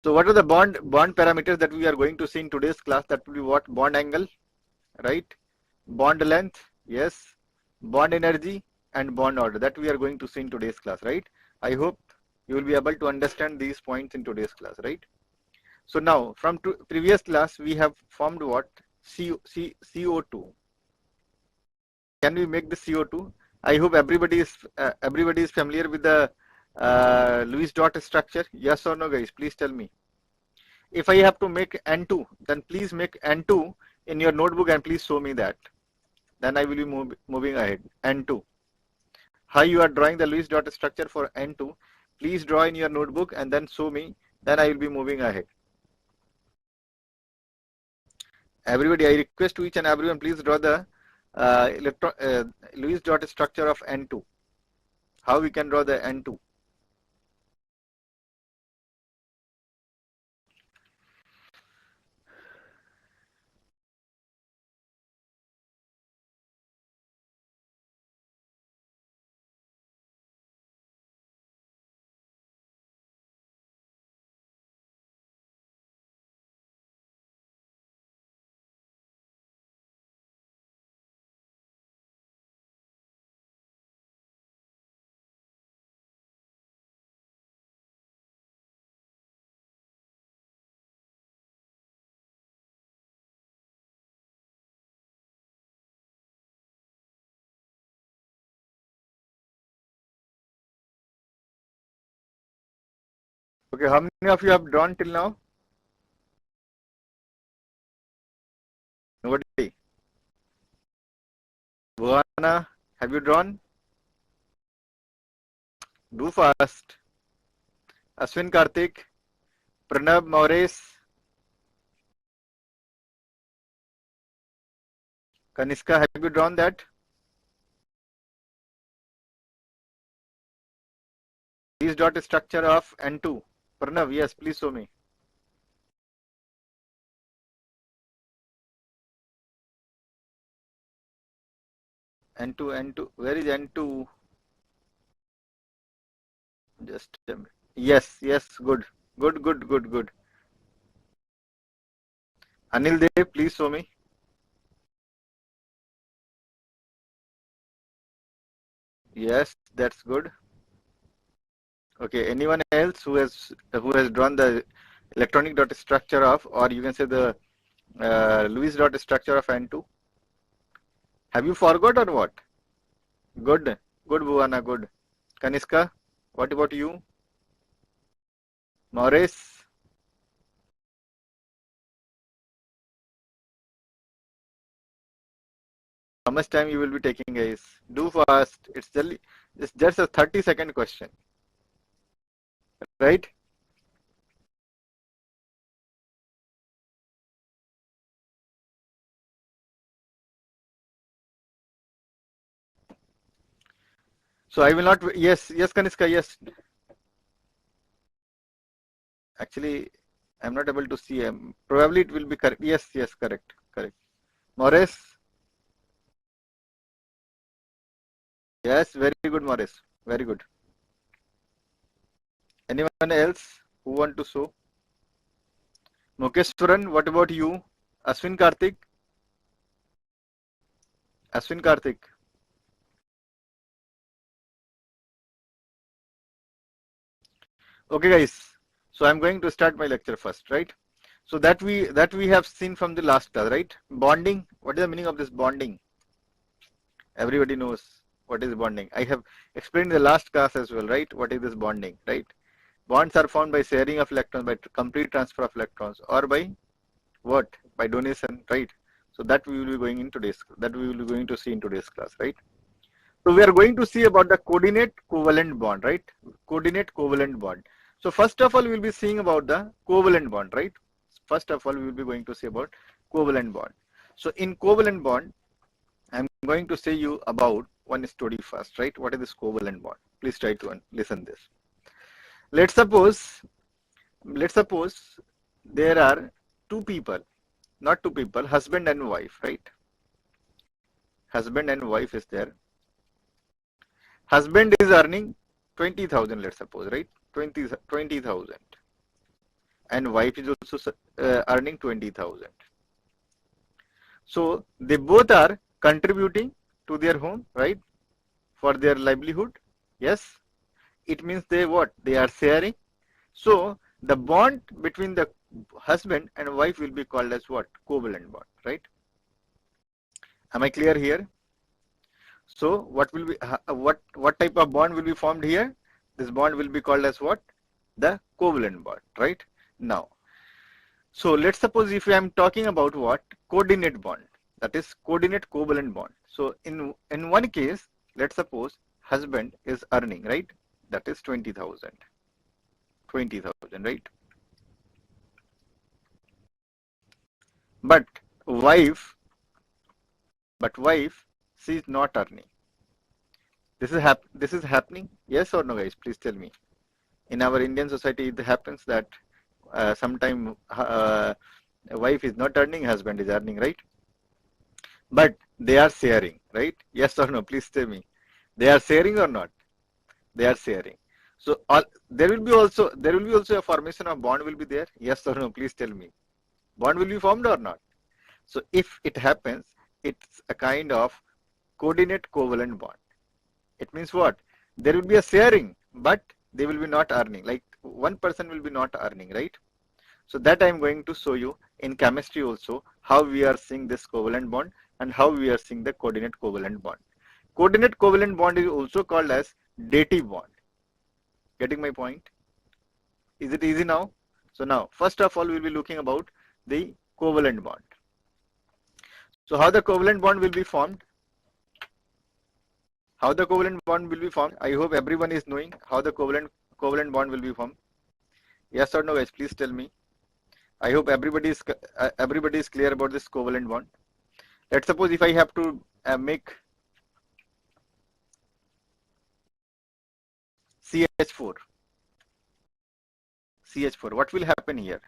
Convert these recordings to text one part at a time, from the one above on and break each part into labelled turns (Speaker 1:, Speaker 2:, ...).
Speaker 1: So what are the bond parameters that we are going to see in today's class? That will be what? Bond angle, right? Bond length, yes. Bond energy and bond order, that we are going to see in today's class, right? I hope you will be able to understand these points in today's class, right? So now from previous class we have formed what? CO2. Can we make the CO2? I hope everybody is familiar with the Lewis dot structure. Yes or no, guys? Please tell me. If I have to make N2, then please make N2 in your notebook and please show me that. Then I will be moving ahead. N2. How you are drawing the Lewis dot structure for N2? Please draw in your notebook and then show me. Then I will be moving ahead. Everybody, I request to each and everyone, please draw the Lewis dot structure of N2. How we can draw the N2? Okay, how many of you have drawn till now? Nobody. Bhuana, have you drawn? Do fast. Ashwin, Karthik, Pranab, Maurice, Kaniska, have you drawn that? Lewis dot structure of N2. Pranav, yes, please show me. N2, where is N2? Just a minute. Yes, good. Anil Dev, please show me. Yes, that's good. Okay, anyone else who has drawn the electronic dot structure of, or you can say the Lewis dot structure of N2? Have you forgot or what? Good, Bhuana, good. Kaniska, what about you? Maurice? How much time you will be taking, guys? Do fast. It's just a 30-second question, right? So I will not. Yes, Kaniska, yes. Actually, I'm not able to see. Probably it will be correct. Yes, correct. Maurice? Yes, very good, Maurice. Very good. Anyone else who want to show? Mukeshwaran, what about you? Ashwin, Karthik? Okay, guys. So I'm going to start my lecture first, right? So that we have seen from the last class, right? Bonding. What is the meaning of this bonding? Everybody knows what is bonding. I have explained in the last class as well, right? What is this bonding, right? Bonds are formed by sharing of electrons, by complete transfer of electrons, or by what? By donation, right? So that we will be going in today's, that we will be going to see in today's class, right? So we are going to see about the coordinate covalent bond, right? Coordinate covalent bond. So first of all, we will be seeing about the covalent bond, right? First of all, we will be going to see about covalent bond. So in covalent bond, I'm going to say you about one story first, right? What is this covalent bond? Please try to listen this. Let's suppose there are two people, not two people, husband and wife, right? Husband and wife is there. Husband is earning 20,000, let's suppose, right? 20,000. and wife is also earning 20,000. So they both are contributing to their home, right? For their livelihood. Yes. It means they what? They are sharing. So the bond between the husband and wife will be called as what? Covalent bond, right? Am I clear here? So what will be what type of bond will be formed here? This bond will be called as what? The covalent bond, right? Now, so let's suppose if I am talking about what? Coordinate bond, that is coordinate covalent bond. So in one case, let's suppose husband is earning, right? That is 20,000, right? But wife, she is not earning. This is happening, yes or no, guys? Please tell me. In our Indian society, it happens that sometime wife is not earning, husband is earning, right? But they are sharing, right? Yes or no? Please tell me. They are sharing or not? They are sharing. So there will be also a formation of bond will be there. Yes or no? Please tell me. Bond will be formed or not? So if it happens, it's a kind of coordinate covalent bond. It means what? There will be a sharing, but they will be not earning. Like one person will be not earning, right? So that I am going to show you in chemistry also how we are seeing this covalent bond and how we are seeing the coordinate covalent bond. Coordinate covalent bond is also called as dative bond. Getting my point? Is it easy now? So now, first of all, we'll be looking about the covalent bond. So how the covalent bond will be formed? How the covalent bond will be formed? I hope everyone is knowing how the covalent bond will be formed. Yes or no, guys? Please tell me. I hope everybody is clear about this covalent bond. Let's suppose if I have to make CH4. What will happen here?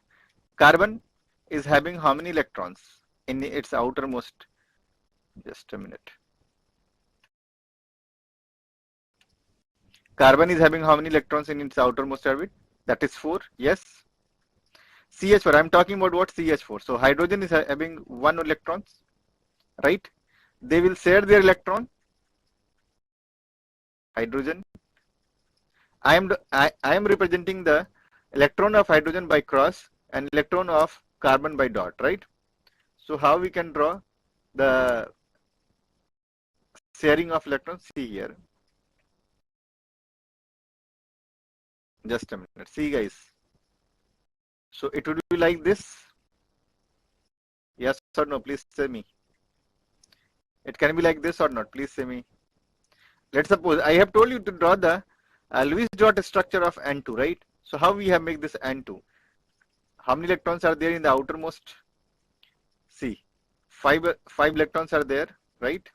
Speaker 1: Carbon is having how many electrons in its outermost? Just a minute. Carbon is having how many electrons in its outermost orbit? That is 4. Yes. CH4. I'm talking about what? CH4. So hydrogen is having 1 electrons, right? They will share their electron. Hydrogen. I am representing the electron of hydrogen by cross and electron of carbon by dot, right? So how we can draw the sharing of electrons? See here. Just a minute. See, guys. So it would be like this. Yes or no? Please say me. It can be like this or not? Please say me. Let's suppose I have told you to draw the Lewis dot structure of N2, right? So how we have make this N2? How many electrons are there in the outermost? See, five electrons are there, right?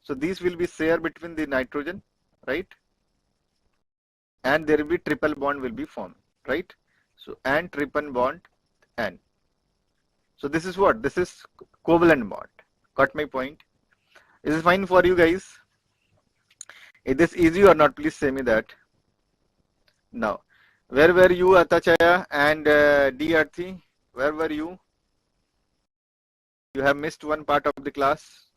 Speaker 1: So these will be shared between the nitrogen, right? And there will be triple bond will be formed, right? So N triple bond N. So this is what? This is covalent bond. Got my point? Is it fine for you guys? Is this easy or not? Please say me that. Now, where were you, Atachaya and D. Arthi? Where were you? You have missed one part of the class.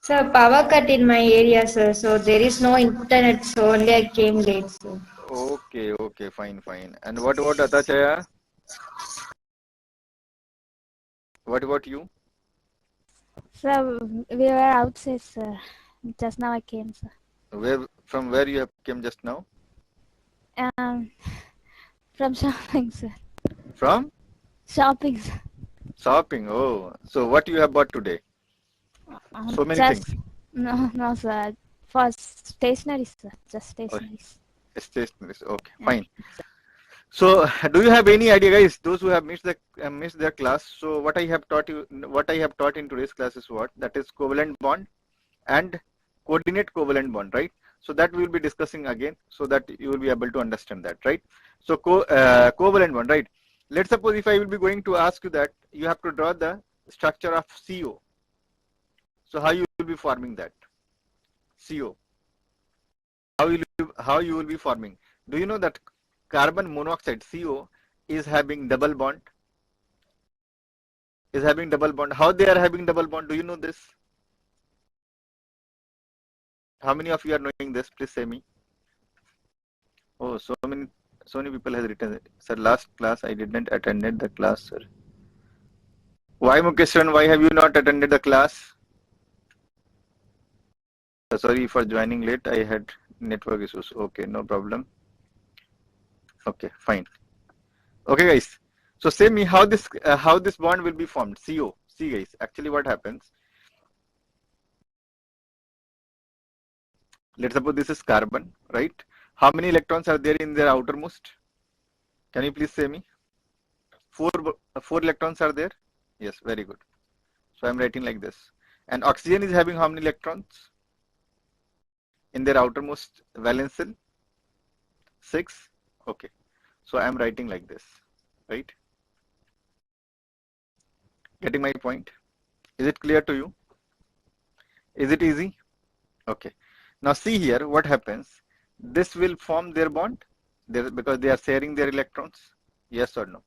Speaker 2: Sir, power cut in my area, sir. So there is no internet, so only I came late, sir.
Speaker 1: Okay, fine. And what about Atachaya? What about you?
Speaker 3: Sir, we were outside, sir. Just now I came, sir.
Speaker 1: From where you have came just now?
Speaker 3: From shopping, sir.
Speaker 1: From?
Speaker 3: Shopping, sir.
Speaker 1: Shopping. Oh, so what you have bought today? So many
Speaker 3: just,
Speaker 1: things.
Speaker 3: No, sir. For stationery, sir. Just stationery.
Speaker 1: Stationaries. Okay, fine. So, do you have any idea, guys? Those who have missed their class. So, what I have taught in today's class is what? That is covalent bond and coordinate covalent bond, right? So that we will be discussing again, so that you will be able to understand that, right? So covalent bond, right? Let's suppose if I will be going to ask you that you have to draw the structure of CO. So how you will be forming that? CO. How you will be forming? Do you know that carbon monoxide, CO, is having double bond. Is having double bond. How they are having double bond? Do you know this? How many of you are knowing this? Please say me. Oh, so many people has written it. Sir, last class I didn't attended the class, sir. Why, Mukeshwaran? Why have you not attended the class? Sorry for joining late. I had network issues. Okay, no problem. Okay, fine. Okay, guys. So say me how this bond will be formed. CO. See, guys. Actually, what happens? Let's suppose this is carbon, right? How many electrons are there in their outermost? Can you please say me? Four electrons are there. Yes, very good. So I'm writing like this. And oxygen is having how many electrons in their outermost valence shell? 6. Okay. So I'm writing like this, right? Getting my point? Is it clear to you? Is it easy? Okay. Now see here what happens. This will form their bond because they are sharing their electrons. Yes or no?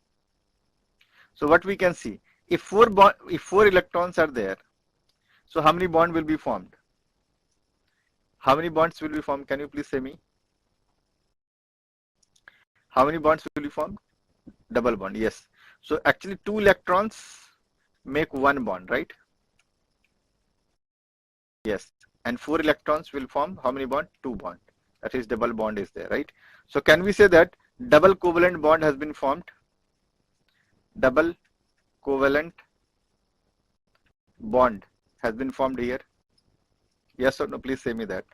Speaker 1: So what we can see, if four electrons are there, so how many bonds will be formed? How many bonds will be formed? Can you please say me? How many bonds will be formed? Double bond. Yes. So actually 2 electrons make 1 bond, right? Yes. And 4 electrons will form how many bond? 2 bond. That is double bond is there, right? So can we say that double covalent bond has been formed? Double covalent bond has been formed here. Yes or no? Please say me that.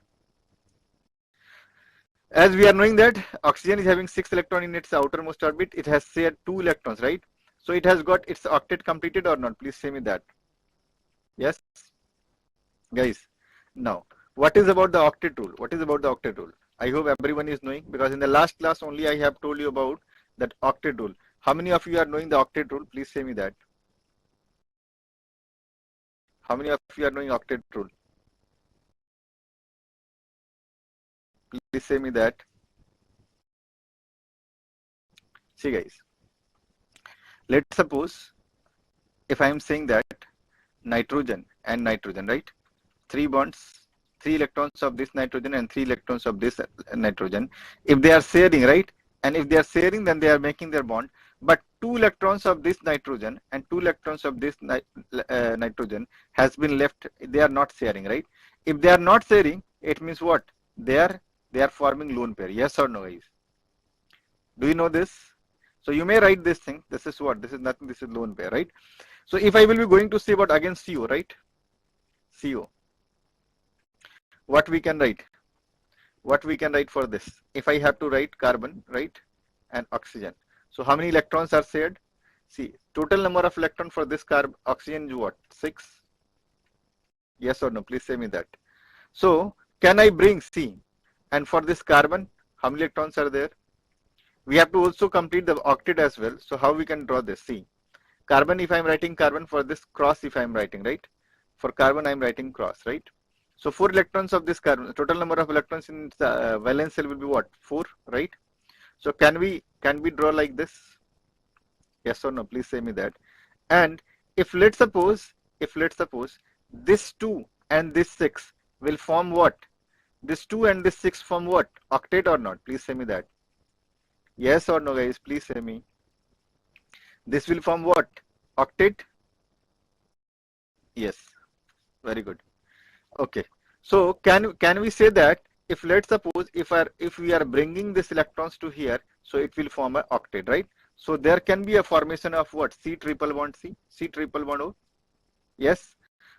Speaker 1: As we are knowing that oxygen is having 6 electrons in its outermost orbit, it has shared 2 electrons, right? So it has got its octet completed or not? Please say me that. Yes, guys. Now, what is about the octet rule? What is about the octet rule? I hope everyone is knowing, because in the last class only I have told you about that octet rule. How many of you are knowing the octet rule? Please say me that. How many of you are knowing octet rule? Please say me that. See, guys. Let's suppose if I am saying that nitrogen and nitrogen, right? 3 bonds, 3 electrons of this nitrogen and 3 electrons of this nitrogen. If they are sharing, right? And if they are sharing, then they are making their bond. But 2 electrons of this nitrogen and 2 electrons of this nitrogen has been left. They are not sharing, right? If they are not sharing, it means what? They are forming lone pair. Yes or no, guys? Do you know this? So you may write this thing. This is what? This is nothing. This is lone pair, right? So if I will be going to say about again CO, right? CO. What we can write? What we can write for this? If I have to write carbon, right? And oxygen. So how many electrons are shared? See, total number of electrons for this oxygen is what? 6. Yes or no? Please say me that. So can I bring C? And for this carbon, how many electrons are there? We have to also complete the octet as well. So how we can draw this? See, carbon, if I am writing carbon, for this cross, if I am writing, right? For carbon, I am writing cross, right? So 4 electrons of this carbon, total number of electrons in the valence shell will be what? 4, right? So can we draw like this? Yes or no? Please say me that. And if let's suppose this 2 and this 6 will form what? This 2 and this 6 form what? Octet or not? Please say me that. Yes or no, guys? Please say me. This will form what? Octet? Yes. Very good. Okay. So can we say that if let's suppose if we are bringing this electrons to here, so it will form an octet, right? So there can be a formation of what? C triple bond C, C triple bond O. Yes.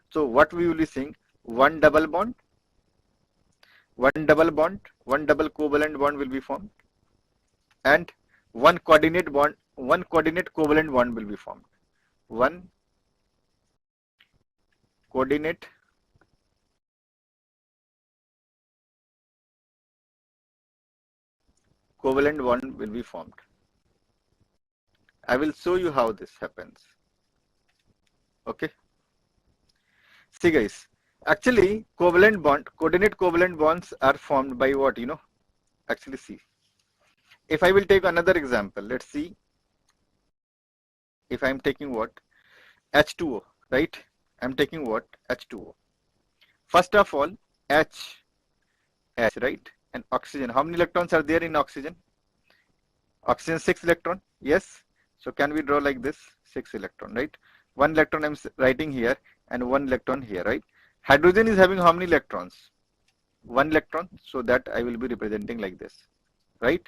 Speaker 1: So what we will be seeing? One double covalent bond will be formed, and one coordinate covalent bond will be formed. One coordinate covalent bond will be formed. I will show you how this happens. Okay. See, guys, actually coordinate covalent bonds are formed by what? Actually, see, if I will take another example, let's see. If I'm taking what? H2O, right? I'm taking what? H2O. First of all, H, right? And oxygen. How many electrons are there in oxygen? Oxygen 6 electron. Yes. So can we draw like this? 6 electron, right? 1 electron I'm writing here and 1 electron here, right? Hydrogen is having how many electrons? 1 electron. So that I will be representing like this, right?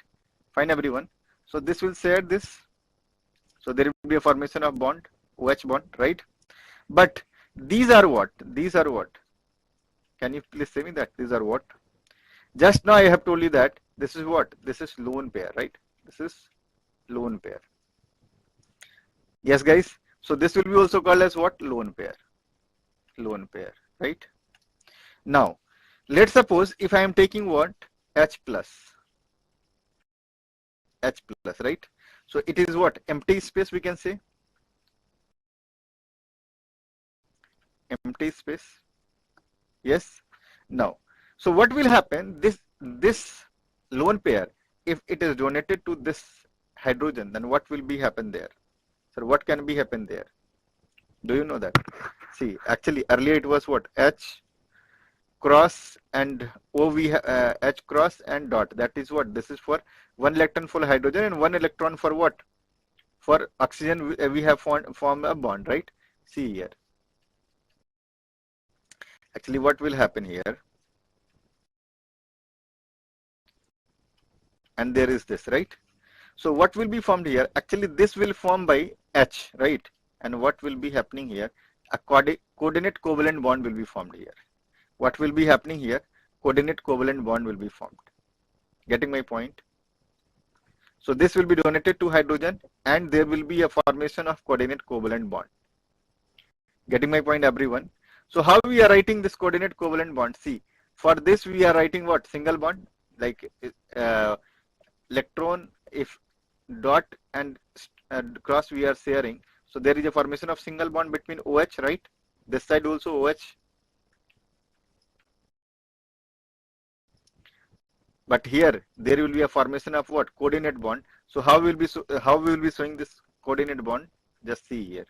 Speaker 1: Fine, everyone. So this will share this. So there will be a formation of bond, OH bond, right? But these are what? These are what? Can you please say me that these are what? Just now I have told you that this is what? This is lone pair, right? This is lone pair. Yes, guys. So this will be also called as what? Lone pair. Lone pair, right? Now, let's suppose if I am taking what? H plus. H plus, right? So it is what? Empty space we can say. Empty space. Yes. Now, so what will happen? This lone pair, if it is donated to this hydrogen, then what will be happen there? So what can be happen there? Do you know that? See, actually earlier it was what? H cross and H cross and dot. That is what? This is for 1 electron for hydrogen and 1 electron for what? For oxygen. We have formed a bond, right? See here. Actually, what will happen here? And there is this, right? So what will be formed here? Actually, this will form by H, right? And what will be happening here? A coordinate covalent bond will be formed here. What will be happening here? Coordinate covalent bond will be formed. Getting my point? So this will be donated to hydrogen and there will be a formation of coordinate covalent bond. Getting my point, everyone? So how we are writing this coordinate covalent bond? See, for this we are writing what? Single bond, like electron, if dot and cross we are sharing. So there is a formation of single bond between OH, right? This side also OH. But here there will be a formation of what? Coordinate bond. So how we will be showing this coordinate bond? Just see here.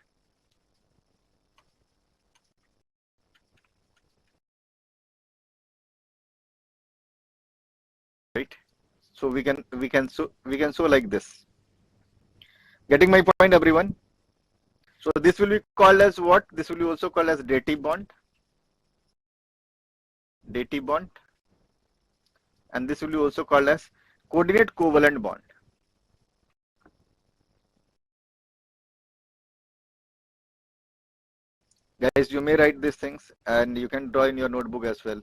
Speaker 1: Right? So we can show like this. Getting my point, everyone? So this will be called as what? This will be also called as dative bond. Dative bond. And this will be also called as coordinate covalent bond. Guys, you may write these things and you can draw in your notebook as well.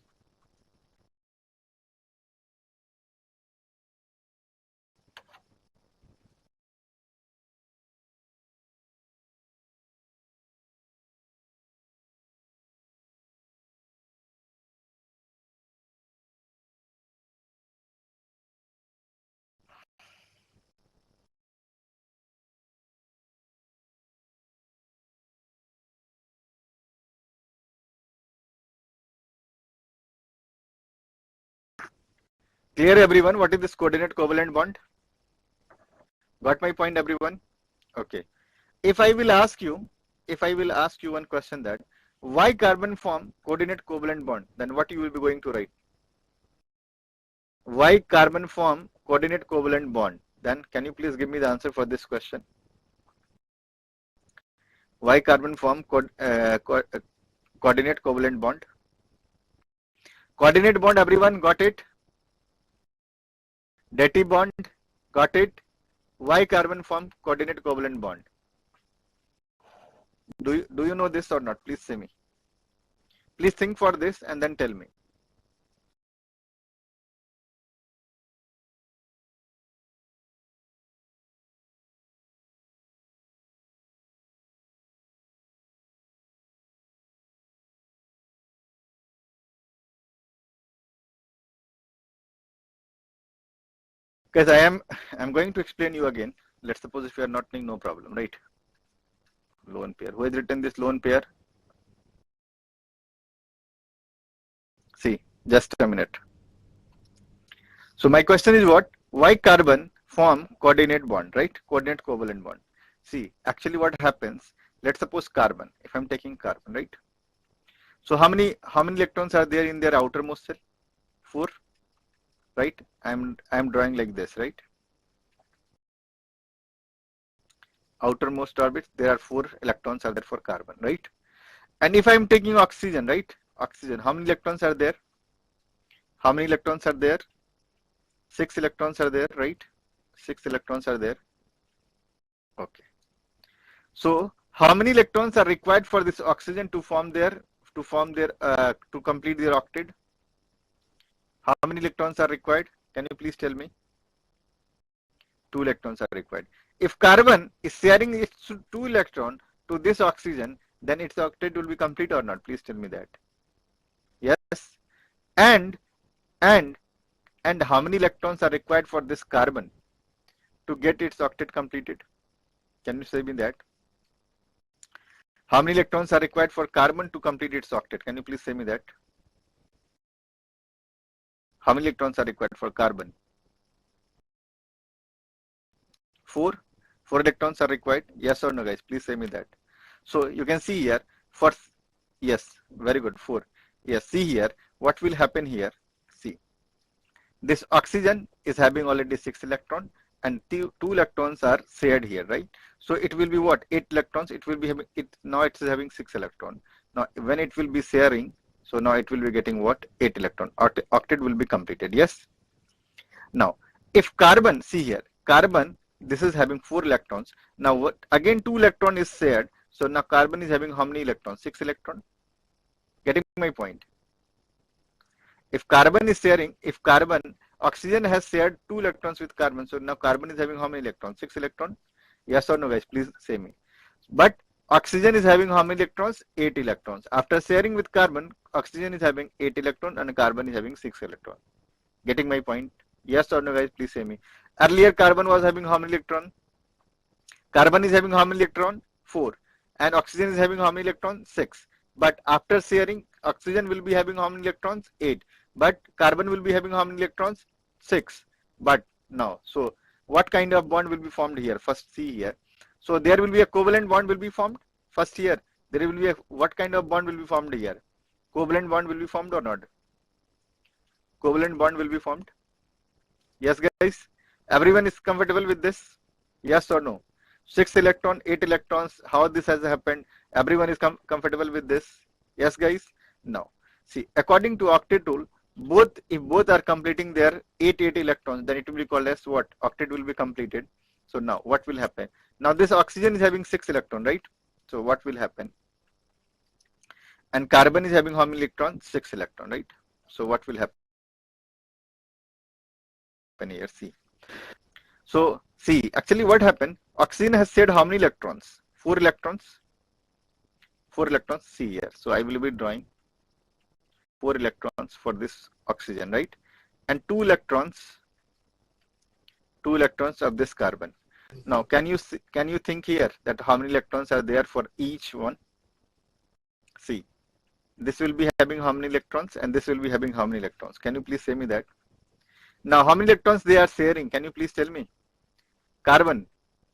Speaker 1: Clear, everyone? What is this coordinate covalent bond? Got my point, everyone? Okay. If I will ask you one question, that why carbon form coordinate covalent bond, then what you will be going to write? Why carbon form coordinate covalent bond? Then can you please give me the answer for this question? Why carbon form coordinate covalent bond? Coordinate bond, everyone got it? Dative bond, got it? Why carbon form coordinate covalent bond? Do you know this or not? Please say me. Please think for this and then tell me. Because I'm going to explain you again. Let's suppose if you are not knowing, no problem, right? Lone pair. Who has written this lone pair? See, just a minute. So my question is what? Why carbon form coordinate bond, right? Coordinate covalent bond. See, actually what happens, let's suppose carbon, if I'm taking carbon, right? So how many electrons are there in their outermost shell? 4, right? I'm drawing like this, right? Outermost orbit, there are 4 electrons are there for carbon, right? And if I'm taking oxygen, right? Oxygen, how many electrons are there? How many electrons are there? 6 electrons are there, right? 6 electrons are there. Okay. So how many electrons are required for this oxygen to complete their octet? How many electrons are required? Can you please tell me? 2 electrons are required. If carbon is sharing its 2 electron to this oxygen, then its octet will be complete or not? Please tell me that. Yes. And how many electrons are required for this carbon to get its octet completed? Can you say me that? How many electrons are required for carbon to complete its octet? Can you please say me that? How many electrons are required for carbon? 4. 4 electrons are required. Yes or no, guys? Please say me that. So you can see here, for yes, very good. 4. Yes, see here, what will happen here? See, this oxygen is having already 6 electrons and 2 electrons are shared here, right? So it will be what? 8 electrons. It will be having it now. It's having 6 electrons. Now when it will be sharing, so now it will be getting what? 8 electrons. Octet will be completed. Yes. Now if carbon, see here, carbon, this is having 4 electrons. Now what? Again 2 electron is shared. So now carbon is having how many electrons? 6 electrons. Getting my point? If carbon is sharing, if carbon, oxygen has shared 2 electrons with carbon, so now carbon is having how many electrons? 6 electrons. Yes or no, guys? Please say me. But oxygen is having how many electrons? 8 electrons. After sharing with carbon, oxygen is having 8 electrons and carbon is having 6 electrons. Getting my point? Yes or no, guys? Please say me. Earlier carbon was having how many electrons? Carbon is having how many electrons? 4. And oxygen is having how many electrons? 6. But after sharing, oxygen will be having how many electrons? 8. But carbon will be having how many electrons? 6. But now, so what kind of bond will be formed here? First see here. So there will be a covalent bond will be formed. First here, there will be a, what kind of bond will be formed here? Covalent bond will be formed or not? Covalent bond will be formed. Yes, guys. Everyone is comfortable with this? Yes or no? 6 electron, 8 electrons, how this has happened? Everyone is comfortable with this? Yes, guys? Now, see, according to octet rule, if both are completing their 8 electrons, then it will be called as what? Octet will be completed. So now, what will happen? Now, this oxygen is having 6 electrons, right? So what will happen? And carbon is having how many electrons? 6 electrons, right? So what will happen here? See. So see, actually what happened? Oxygen has shared how many electrons? 4 electrons. 4 electrons. See here. So I will be drawing 4 electrons for this oxygen, right? And 2 electrons of this carbon. Now, can you think here that how many electrons are there for each one? See, this will be having how many electrons, and this will be having how many electrons? Can you please say me that? Now, how many electrons they are sharing? Can you please tell me? Carbon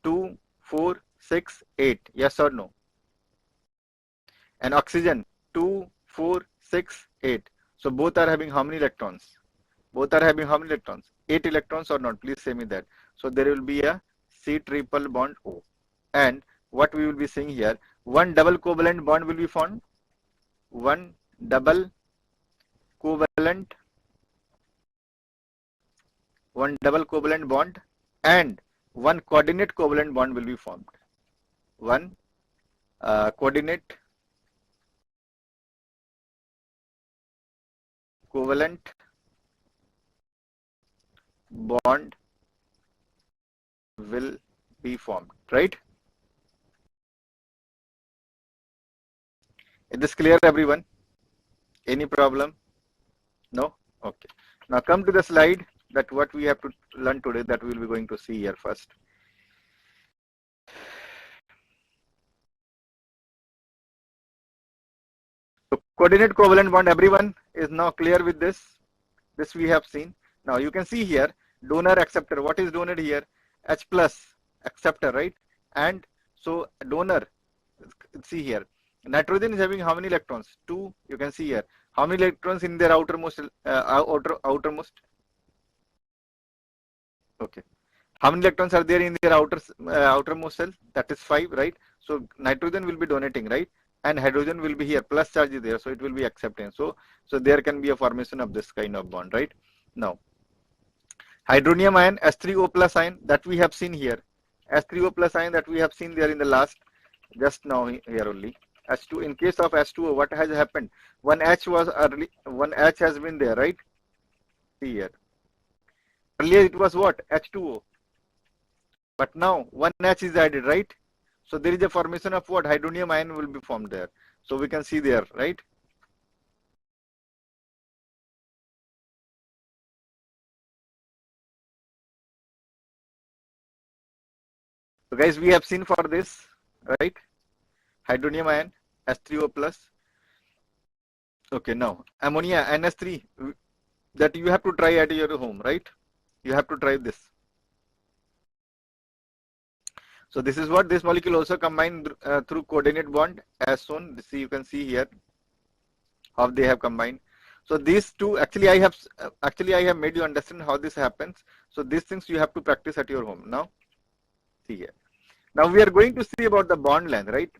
Speaker 1: 2, 4, 6, 8. Yes or no? And oxygen 2, 4, 6, 8. So both are having how many electrons? Both are having how many electrons? 8 electrons or not? Please say me that. So there will be a C triple bond O. And what we will be seeing here, one double covalent bond will be formed. One double covalent bond and one coordinate covalent bond will be formed. One coordinate covalent bond will be formed, right? Is this clear, everyone? Any problem? No? Okay. Now come to the slide that what we have to learn today, that we will be going to see here first. So coordinate covalent bond, everyone is now clear with this? This we have seen. Now you can see here, donor acceptor. What is donor here? H plus acceptor, right? And so donor, see here, nitrogen is having how many electrons? 2. You can see here. How many electrons in their outermost? Outermost. Okay. How many electrons are there in their outermost cell? That is 5, right? So nitrogen will be donating, right? And hydrogen will be here. Plus charge is there, so it will be accepting. So there can be a formation of this kind of bond, right? Now, hydronium ion, H3O plus ion that we have seen here. H3O plus ion that we have seen there in the last, just now here only. H2, in case of H2O, what has happened? One H was early, one H has been there, right? See here. Earlier it was what? H2O. But now one H is added, right? So there is a formation of what? Hydronium ion will be formed there. So we can see there, right? So guys, we have seen for this, right? Hydronium ion, H3O plus. Okay, now ammonia, NH3, that you have to try at your home, right? You have to try this. So this is what this molecule also combined through coordinate bond as shown. See, you can see here how they have combined. So these two, actually I have made you understand how this happens. So these things you have to practice at your home. Now, see here. Now we are going to see about the bond length, right?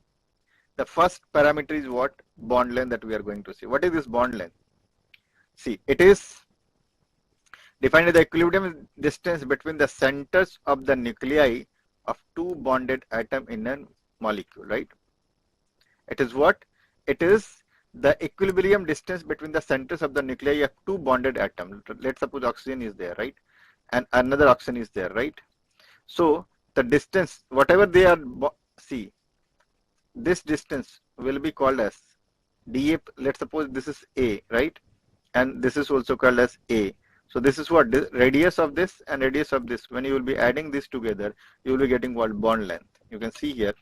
Speaker 1: The first parameter is what? Bond length that we are going to see. What is this bond length? See, it is defined as the equilibrium distance between the centers of the nuclei of two bonded atom in a molecule, right? It is what? It is the equilibrium distance between the centers of the nuclei of two bonded atoms. Let's suppose oxygen is there, right? And another oxygen is there, right? So the distance, whatever they are, see, this distance will be called as dA. Let's suppose this is A, right? And this is also called as A. So this is what? The radius of this and radius of this. When you will be adding this together, you will be getting what? Bond length. You can see here.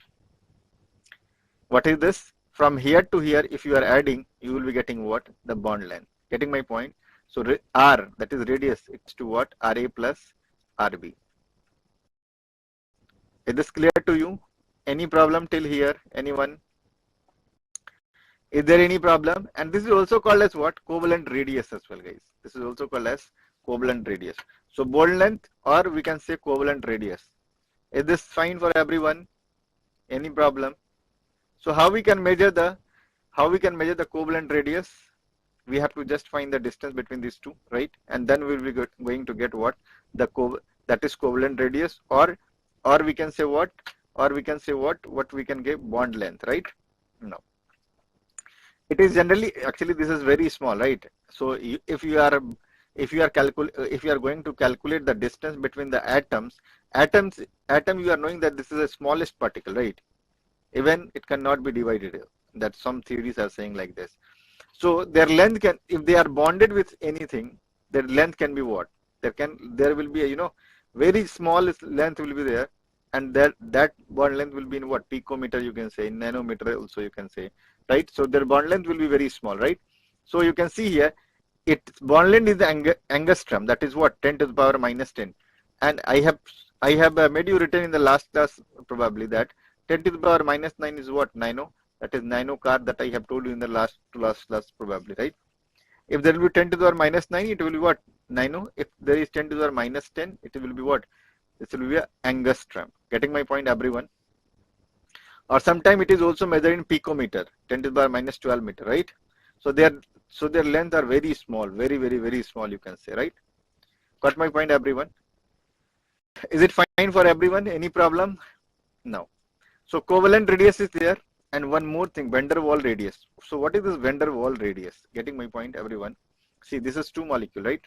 Speaker 1: What is this? From here to here, if you are adding, you will be getting what? The bond length. Getting my point? So R, that is radius, it's to what? RA plus RB. Is this clear to you? Any problem till here? Anyone? Is there any problem? And this is also called as what? Covalent radius as well, guys. This is also called as covalent radius. So bond length, or we can say covalent radius. Is this fine for everyone? Any problem? So how we can measure the covalent radius? We have to just find the distance between these two, right? And then we will be going to get what? That is covalent radius, or we can say what? Or we can say what we can get? Bond length, right? No. It is generally, actually this is very small, right? So if you are going to calculate the distance between the atoms, you are knowing that this is the smallest particle, right? Even it cannot be divided. That some theories are saying like this. So their length can, if they are bonded with anything, their length can be what? There will be a, very small length will be there, and that bond length will be in what? Picometer, you can say, in nanometer also you can say, right? So their bond length will be very small, right? So you can see here, its bond length is the angstrom, that is what? 10 to the power minus 10. And I have made you written in the last class probably that 10 to the power minus 9 is what? Nano. That is nano car that I have told you in the last class probably, right? If there will be 10 to the power minus 9, it will be what? Nano. If there is 10 to the power minus 10, it will be what? This will be an angstrom. Getting my point, everyone? Or sometime it is also measured in picometer, 10 to the power minus 12 meter, right? So their length are very small, very small, you can say, right? Got my point, everyone? Is it fine for everyone? Any problem? No. So covalent radius is there, and one more thing, van der Waals radius. So what is this van der Waals radius? Getting my point, everyone? See, this is two molecules, right?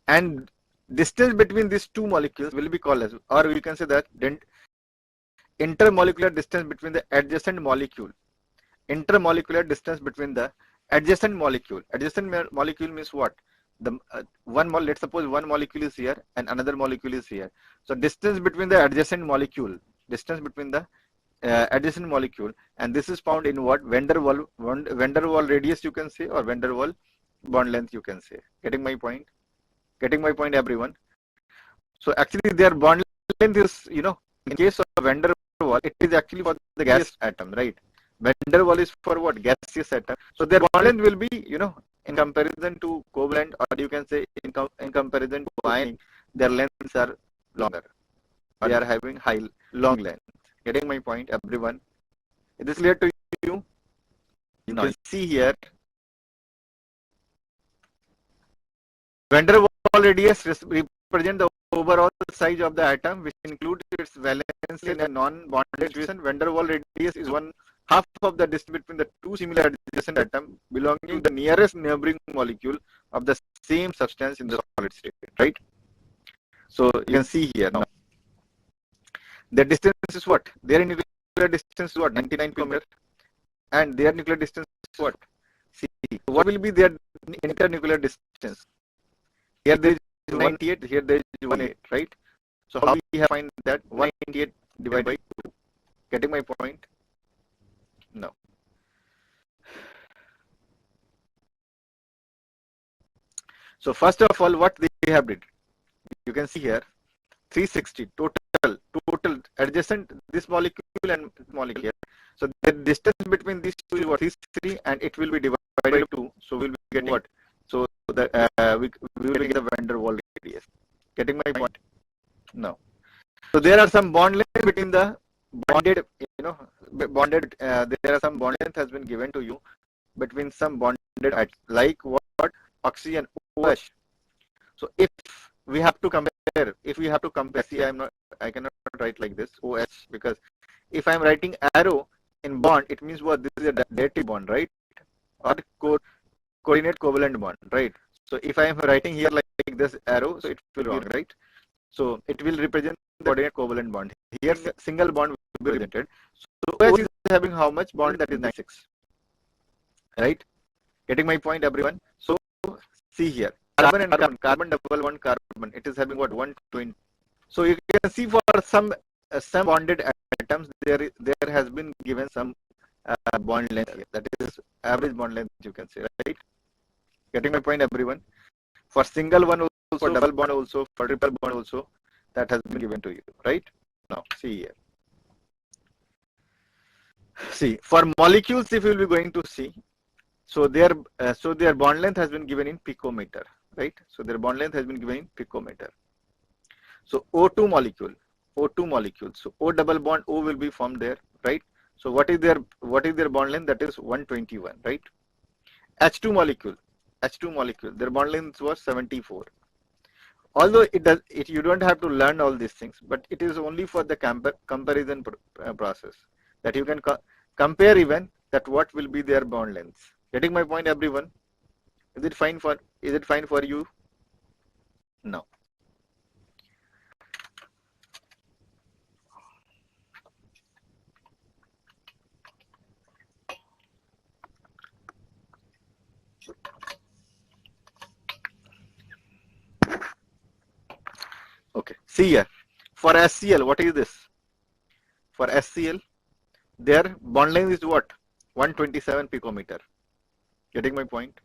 Speaker 1: And distance between these two molecules will be called as, or you can say that intermolecular distance between the adjacent molecule. Intermolecular distance between the adjacent molecule. Adjacent molecule means what? The let's suppose one molecule is here and another molecule is here. So distance between the adjacent molecule. Distance between the adjacent molecule, and this is found in what? Van der Waals radius, you can say, or van der Waals bond length, you can say. Getting my point? Getting my point, everyone? So actually their bond length is, in case of van der Waal, it is actually for the gas atom, right? Van der Waal is for what? Gaseous atom. So their bond length will be, in comparison to covalent, or you can say in comparison to ionic, their lengths are longer. They are having long length. Getting my point, everyone? Is this clear to you? You can see here, van der Waal radius represent the overall size of the atom, which includes its valence in a non-bonded situation. Van der Waal radius is half of the distance between the two similar adjacent atoms belonging to the nearest neighboring molecule of the same substance in the solid state, right? So you can see here now. The distance is what? Their nuclear distance is what? 99 kilometers. And their nuclear distance is what? See, what will be their internuclear distance? Here there is 98, here there is 18, right? So how we have find that 198 divided by 2? Getting my point? No. So first of all, what they have did, you can see here, 360 total adjacent this molecule and molecule here. So the distance between these two is what? 360, and it will be divided by 2. So we'll be getting what? So that we will get the van der Waal radius. Getting my point? No. So there are some bond length between the bonded, there are some bond length has been given to you between some bonded atoms, like what? Oxygen, OH. So if we have to compare, see, I cannot write like this, OH, because if I am writing arrow in bond, it means what? This is a dative bond, right? Or coordinate covalent bond, right? So if I am writing here like this arrow, so it will be wrong, right? So it will represent the coordinate covalent bond. Here single bond will be represented. So OH is having how much bond? That is 96, right? Getting my point, everyone? So see here, carbon and carbon double bond carbon, it is having what? 120. So you can see for some bonded atoms, there has been given some bond length here. That is average bond length, you can say, right? Getting my point, everyone? For single one also, for double bond also, for triple bond also, that has been given to you, right? Now see here. See, for molecules, if you will be going to see, so their bond length has been given in picometer, right? So their bond length has been given in picometer. So O2 molecule. So O double bond O will be formed there, right? So what is their bond length? That is 121, right? H2 molecule, their bond length was 74. Although you don't have to learn all these things, but it is only for the comparison process, that you can compare even that what will be their bond lengths. Getting my point, everyone? Is it fine for you? No. Okay, see here, for SCl, what is this? For SCl, their bond length is what? 127 picometer. Getting my point?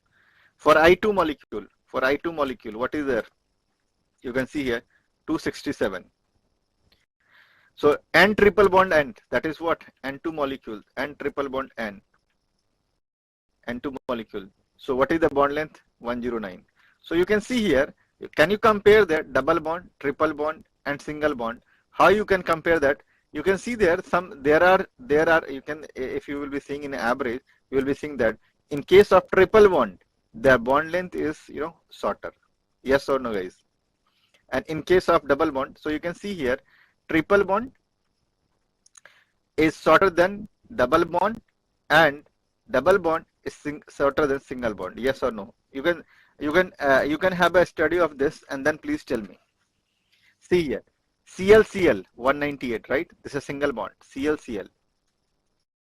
Speaker 1: For I2 molecule, what is there? You can see here, 267. So N triple bond N, that is what? N2 molecule, N triple bond N, N2 molecule. So what is the bond length? 109. So you can see here, can you compare that double bond, triple bond, and single bond? How you can compare that? You can see there you can, if you will be seeing in average, you will be seeing that in case of triple bond, the bond length is shorter. Yes or no, guys? And in case of double bond, so you can see here, triple bond is shorter than double bond, and double bond is shorter than single bond. Yes or no? You can have a study of this and then please tell me. See here, ClCl 198, right? This is a single bond. ClCl,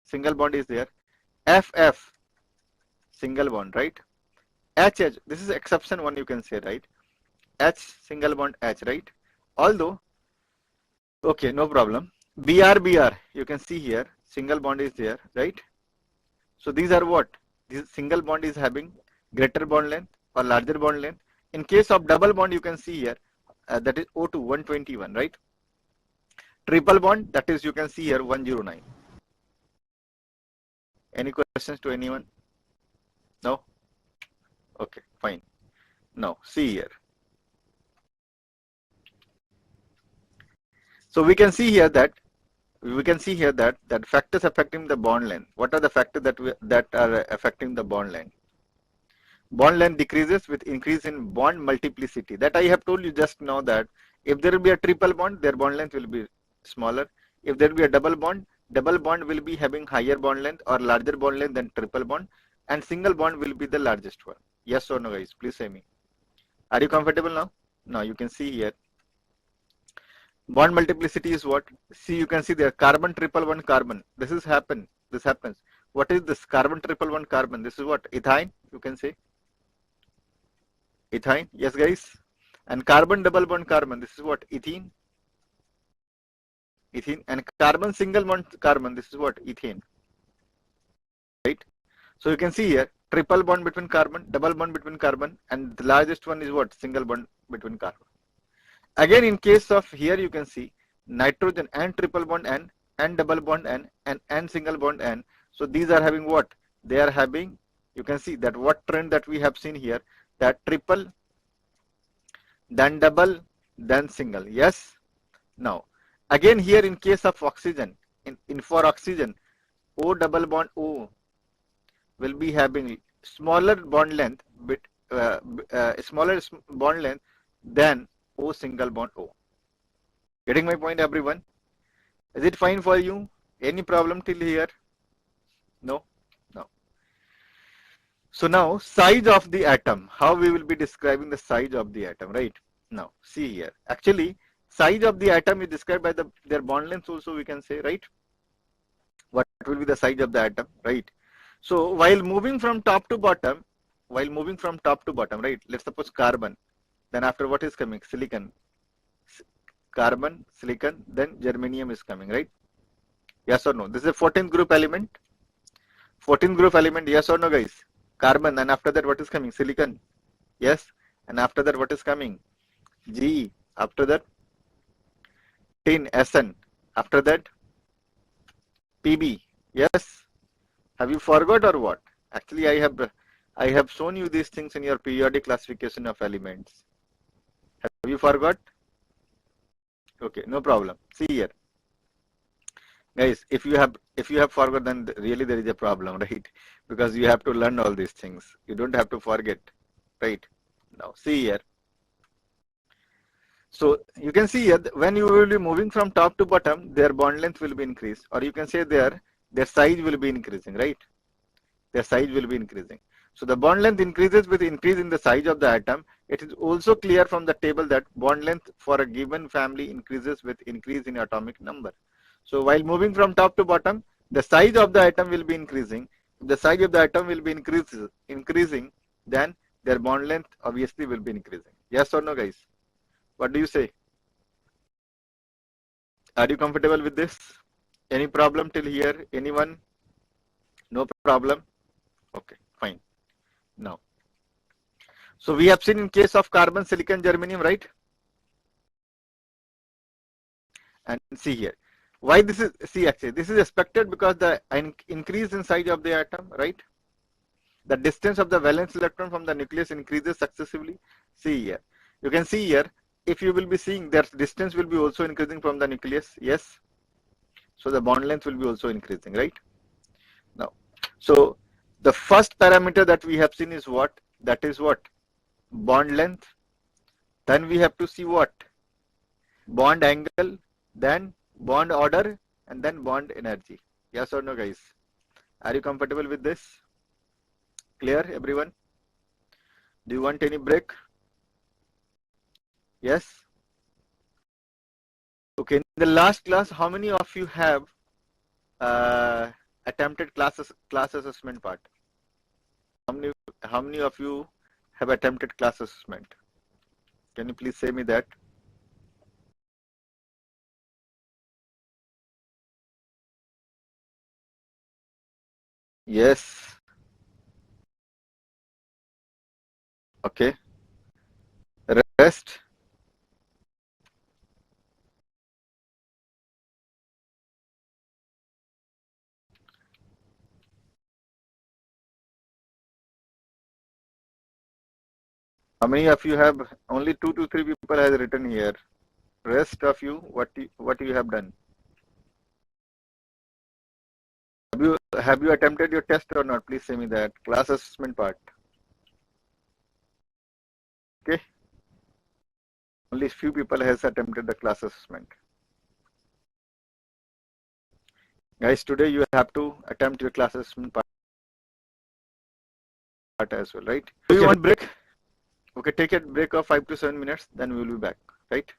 Speaker 1: single bond is there. FF, single bond, right? HH, this is exception one, you can say, right? H, single bond H, right? Although, okay, no problem. BR, you can see here, single bond is there, right? So these are what? This single bond is having greater bond length or larger bond length, In case of double bond, you can see here that is O2 121, right? Triple bond, that is you can see here 109. Any questions to anyone? No? Okay, fine. Now see here. So we can see here that that factors affecting the bond length. What are the factors that are affecting the bond length? Bond length decreases with increase in bond multiplicity. That I have told you just now, that if there will be a triple bond, their bond length will be smaller. If there will be a double bond will be having higher bond length or larger bond length than triple bond, and single bond will be the largest one. Yes or no, guys? Please say me. Are you comfortable now? Now you can see here. Bond multiplicity is what? See, you can see there carbon triple one carbon. This happens. What is this carbon triple one carbon? This is what? Ethyne, you can say. Ethyne, yes guys. And carbon double bond carbon, this is what? Ethene. And carbon single bond carbon, this is what? Ethane. Right? So you can see here triple bond between carbon, double bond between carbon, and the largest one is what? Single bond between carbon. Again, in case of here, you can see nitrogen and triple bond N and double bond N and single bond N. So these are having what? They are having, you can see that what trend that we have seen here, that triple, then double, then single. Yes. Now, again here in case of oxygen, in for oxygen, O double bond O will be having smaller bond length, smaller bond length than O single bond O. Getting my point, everyone? Is it fine for you? Any problem till here? No? No. So now, size of the atom. How we will be describing the size of the atom, right? Now, see here. Actually, size of the atom is described by their bond lengths also, we can say, right? What will be the size of the atom, right? So, while moving from top to bottom, right? Let's suppose carbon. Then after what is coming? Silicon. Carbon, silicon, then germanium is coming, right? Yes or no? This is a 14th group element. 14th group element, yes or no, guys? Carbon, and after that what is coming? Silicon. Yes. And after that what is coming? JEE. After that tin, SN. After that PB. Yes. Have you forgot or what? Actually, I have shown you these things in your periodic classification of elements. Have you forgot? Okay, no problem. See here. Guys, if you have forgot, then really there is a problem, right? Because you have to learn all these things. You don't have to forget, right? Now see here. So you can see here when you will be moving from top to bottom, their bond length will be increased, or you can say their size will be increasing, right? Their size will be increasing. So the bond length increases with increase in the size of the atom. It is also clear from the table that bond length for a given family increases with increase in atomic number. So while moving from top to bottom, the size of the atom will be increasing. If the size of the atom will be increasing, then their bond length obviously will be increasing. Yes or no, guys? What do you say? Are you comfortable with this? Any problem till here? Anyone? No problem? Okay, fine. Now, so we have seen in case of carbon, silicon, germanium, right? And see here. Why this is, see actually, this is expected because the increase in size of the atom, right? The distance of the valence electron from the nucleus increases successively. See here. You can see here, if you will be seeing that distance will be also increasing from the nucleus, yes. So the bond length will be also increasing, right? Now, so the first parameter that we have seen is what? That is what? Bond length. Then we have to see what? Bond angle, then bond order, and then bond energy. Yes or no, guys? Are you comfortable with this? Clear, everyone? Do you want any break? Yes? Okay, in the last class, how many of you have attempted class assessment part? How many of you have attempted class assessment? Can you please say me that? Yes. Okay. Rest. How many of you have, only 2 to 3 people has written here. Rest of you, what you have done? Have you attempted your test or not? Please say me that. Class assessment part. Okay. Only few people has attempted the class assessment. Guys, today you have to attempt your class assessment part as well, right? Do you want break? Okay, take a break of 5 to 7 minutes, then we will be back, right?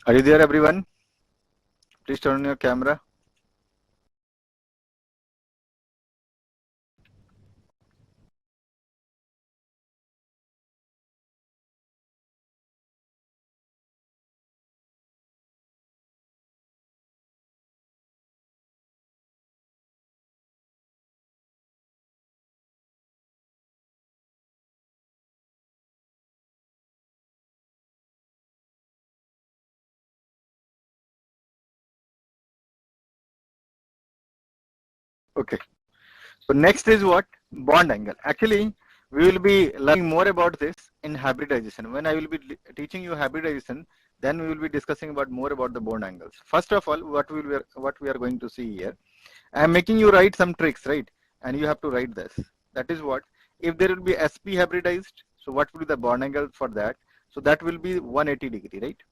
Speaker 1: Are you there, everyone? Please turn on your camera. Okay. So next is what? Bond angle. Actually, we will be learning more about this in hybridization. When I will be teaching you hybridization, then we will be discussing about more about the bond angles. First of all, what we are going to see here, I am making you write some tricks, right? And you have to write this. That is what? If there will be SP hybridized, so what will be the bond angle for that? So that will be 180 degree, right?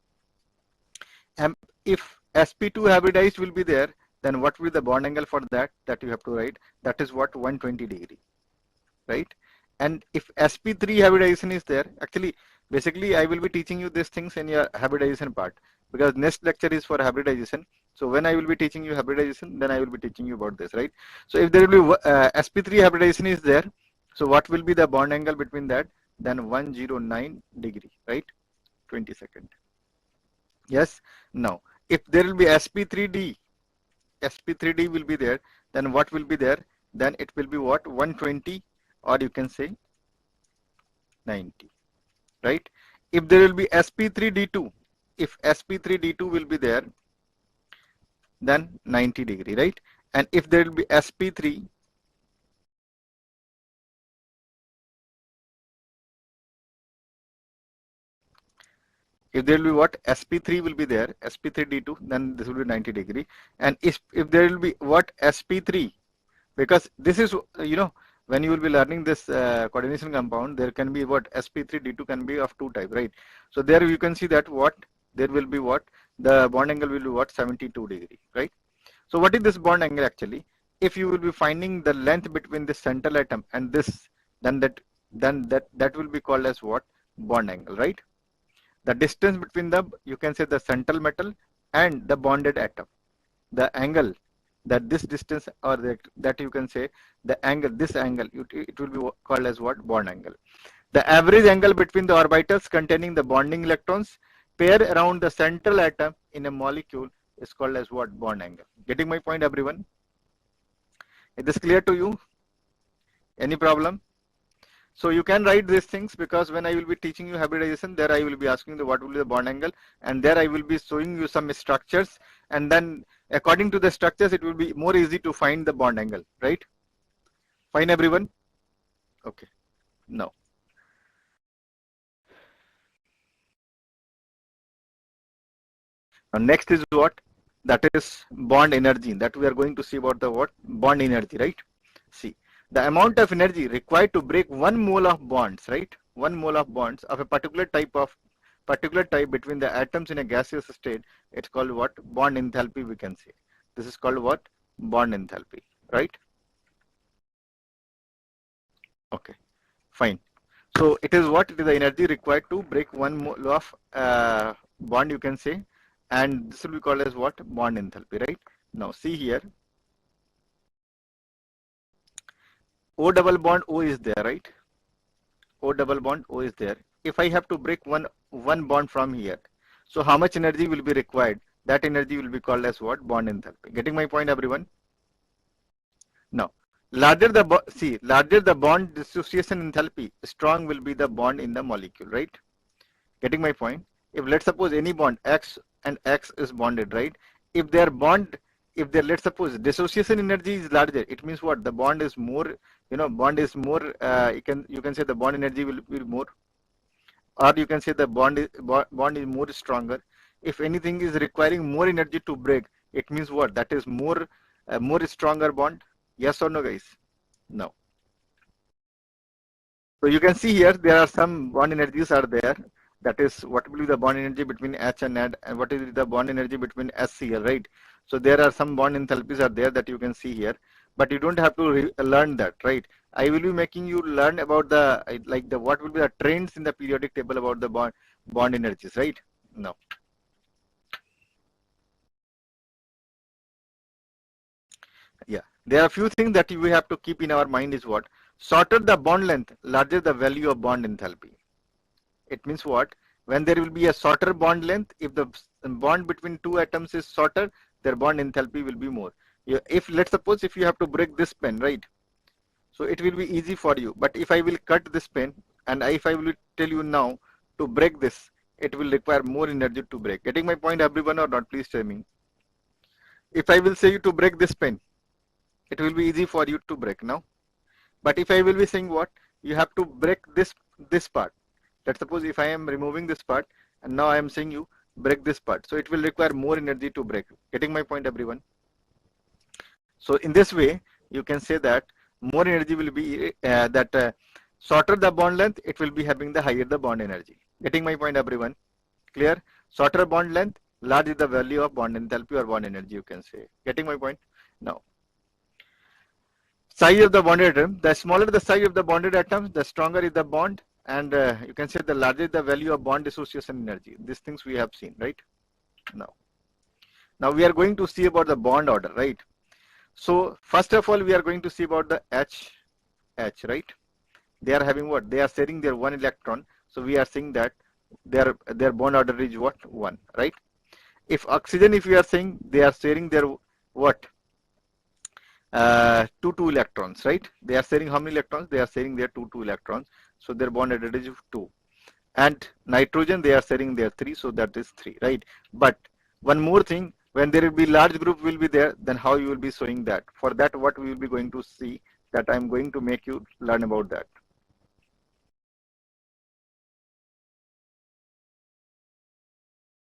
Speaker 1: And if sp2 hybridized will be there, then what will be the bond angle for that? That you have to write. That is what? 120 degree, right? And if sp3 hybridization is there, actually, basically, I will be teaching you these things in your hybridization part. because next lecture is for hybridization. So when I will be teaching you hybridization, then I will be teaching you about this, right? So if there will be sp3 hybridization is there, so what will be the bond angle between that? Then 109 degree, right? 22nd. Yes. Now, if there will be sp3d will be there, then what will be there? Then it will be what? 120, or you can say 90, right? If there will be sp3d2, if sp3d2 will be there, then 90 degree, right? And if there will be sp3, if there will be what? sp3 will be there, sp3d2, then this will be 90 degree. And if there will be what? sp3, because this is, when you will be learning this coordination compound, there can be what? sp3d2 can be of two type, right? So there you can see that what? There will be what? The bond angle will be what? 72 degree, right? So what is this bond angle actually? If you will be finding the length between the central atom and this, then that will be called as what? Bond angle, right? The distance between the, you can say, the central metal and the bonded atom, the angle, that this distance, or that you can say the angle, this angle, it will be called as what? Bond angle. The average angle between the orbitals containing the bonding electrons pair around the central atom in a molecule is called as what? Bond angle. Getting my point, everyone? Is this clear to you? Any problem? So you can write these things, because when I will be teaching you hybridization, there I will be asking the what will be the bond angle, and there I will be showing you some structures, and then according to the structures it will be more easy to find the bond angle, right? Fine, everyone? Okay. Now next is what? That is bond energy, that we are going to see about the what? Bond energy, right? See, the amount of energy required to break 1 mole of bonds, right? 1 mole of bonds of a particular type between the atoms in a gaseous state, it's called what? Bond enthalpy, we can say. This is called what? Bond enthalpy, right? Okay, fine. So it is what? It is the energy required to break 1 mole of bond, you can say, and this will be called as what? Bond enthalpy, right? Now see here, O double bond O is there, right? O double bond O is there. If I have to break one bond from here, so how much energy will be required? That energy will be called as what? Bond enthalpy. Getting my point, everyone? Now, larger the bond dissociation enthalpy, strong will be the bond in the molecule, right? Getting my point? If let's suppose any bond X and X is bonded, right? If let's suppose dissociation energy is larger, it means what? The bond is more, bond is more, you can say the bond energy will be more, or you can say the bond is more stronger. If anything is requiring more energy to break, it means what? That is more stronger bond. Yes or no, guys? No. So you can see here there are some bond energies are there. That is what will be the bond energy between H and N, and what is the bond energy between SCl, right? So there are some bond enthalpies are there that you can see here, but you don't have to learn that, right? I will be making you learn about the what will be the trends in the periodic table about the bond energies, right? Now, yeah, there are a few things that we have to keep in our mind is what? Shorter the bond length, larger the value of bond enthalpy. It means what? When there will be a shorter bond length, if the bond between two atoms is shorter, their bond enthalpy will be more. If let's suppose if you have to break this pen, right? So it will be easy for you. But if I will cut this pen, and if I will tell you now to break this, it will require more energy to break. Getting my point, everyone, or not? Please tell me. If I will say you to break this pen, it will be easy for you to break now. But if I will be saying what? You have to break this part. Let's suppose if I am removing this part, and now I am saying you break this part. So it will require more energy to break. Getting my point, everyone? So in this way, you can say that more energy will be shorter the bond length, it will be having the higher the bond energy. Getting my point, everyone? Clear? Shorter bond length, large is the value of bond enthalpy or bond energy, you can say. Getting my point? Now, size of the bonded atom. The smaller the size of the bonded atoms, the stronger is the bond, and you can say the larger the value of bond dissociation energy. These things we have seen, right? Now we are going to see about the bond order, right? So first of all, we are going to see about the H, right? They are having what? They are sharing their one electron. So we are saying that their bond order is what? 1, right? If oxygen, if we are saying they are sharing their what? 2 electrons, right? They are sharing how many electrons? They are sharing their 2 electrons. So their bond order is 2. And nitrogen, they are sharing their 3. So that is 3, right? But one more thing, when there will be large group will be there, then how you will be showing that? For that, what we will be going to see, that I am going to make you learn about that.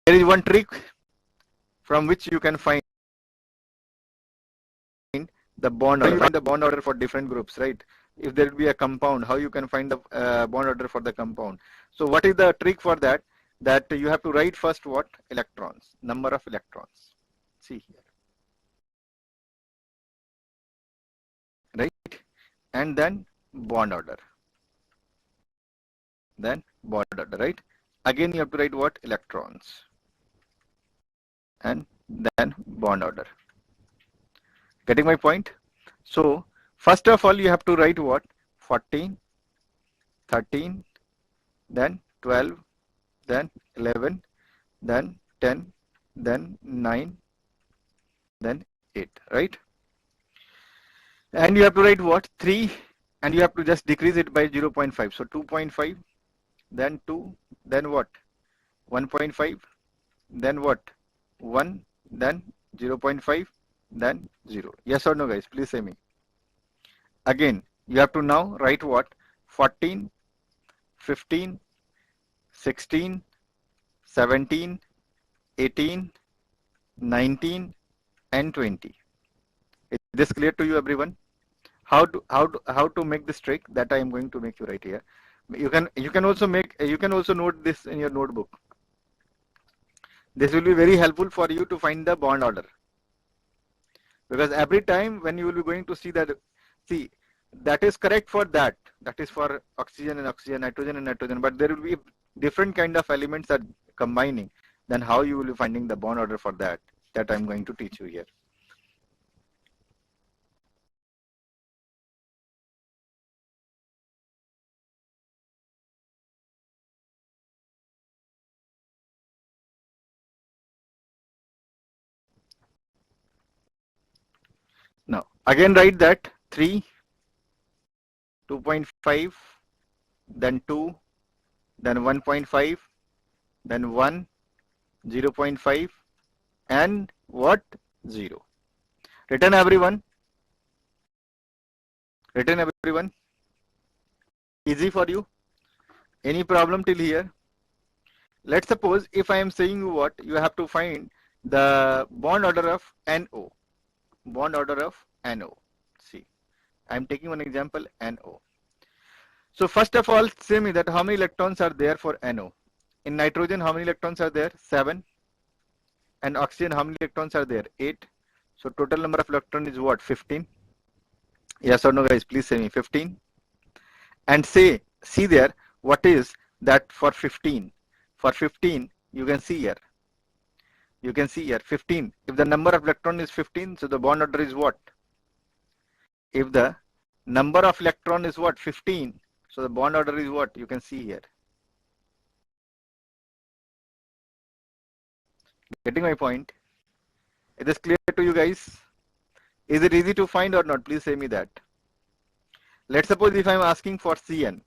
Speaker 1: There is one trick from which you can find the bond order. You find the bond order for different groups, right? If there will be a compound, how you can find the bond order for the compound? So what is the trick for that? That you have to write first what? Electrons, number of electrons. See here, right? And then bond order. Then bond order, right? Again, you have to write what? Electrons. And then bond order. Getting my point? So first of all, you have to write what? 14, 13, then 12, then 11, then 10, then 9, then 8, right? And you have to write what? 3, and you have to just decrease it by 0.5. So 2.5, then 2, then what? 1.5, then what? 1, then 0.5, then 0. Yes or no, guys? Please say me. Again, you have to now write what? 14, 15, 16, 17, 18, 19, and 20. Is this clear to you, everyone? How to make this trick that I am going to make you right here. You can also note this in your notebook. This will be very helpful for you to find the bond order, because every time when you will be going to see that, see, that is correct for that is for oxygen and oxygen, nitrogen and nitrogen, but there will be different kind of elements that combining. Then how you will be finding the bond order for that I'm going to teach you here. Now again write that 3, 2.5, then 2, then 1.5, then 1, 0.5, and what? 0. Written, everyone? Written, everyone? Easy for you? Any problem till here? Let's suppose if I am saying you what? You have to find the bond order of NO. Bond order of NO. See, I am taking one example, NO. So first of all, say me that how many electrons are there for NO? In nitrogen, how many electrons are there? 7. And oxygen, how many electrons are there? 8. So total number of electrons is what? 15. Yes or no, guys? Please say me 15. And say, see there, what is that for 15? For 15, you can see here. You can see here 15. If the number of electron is 15, so the bond order is what? If the number of electron is what? 15. So the bond order is what? You can see here. Getting my point? Is this clear to you guys? Is it easy to find or not? Please say me that. Let's suppose if I'm asking for CN.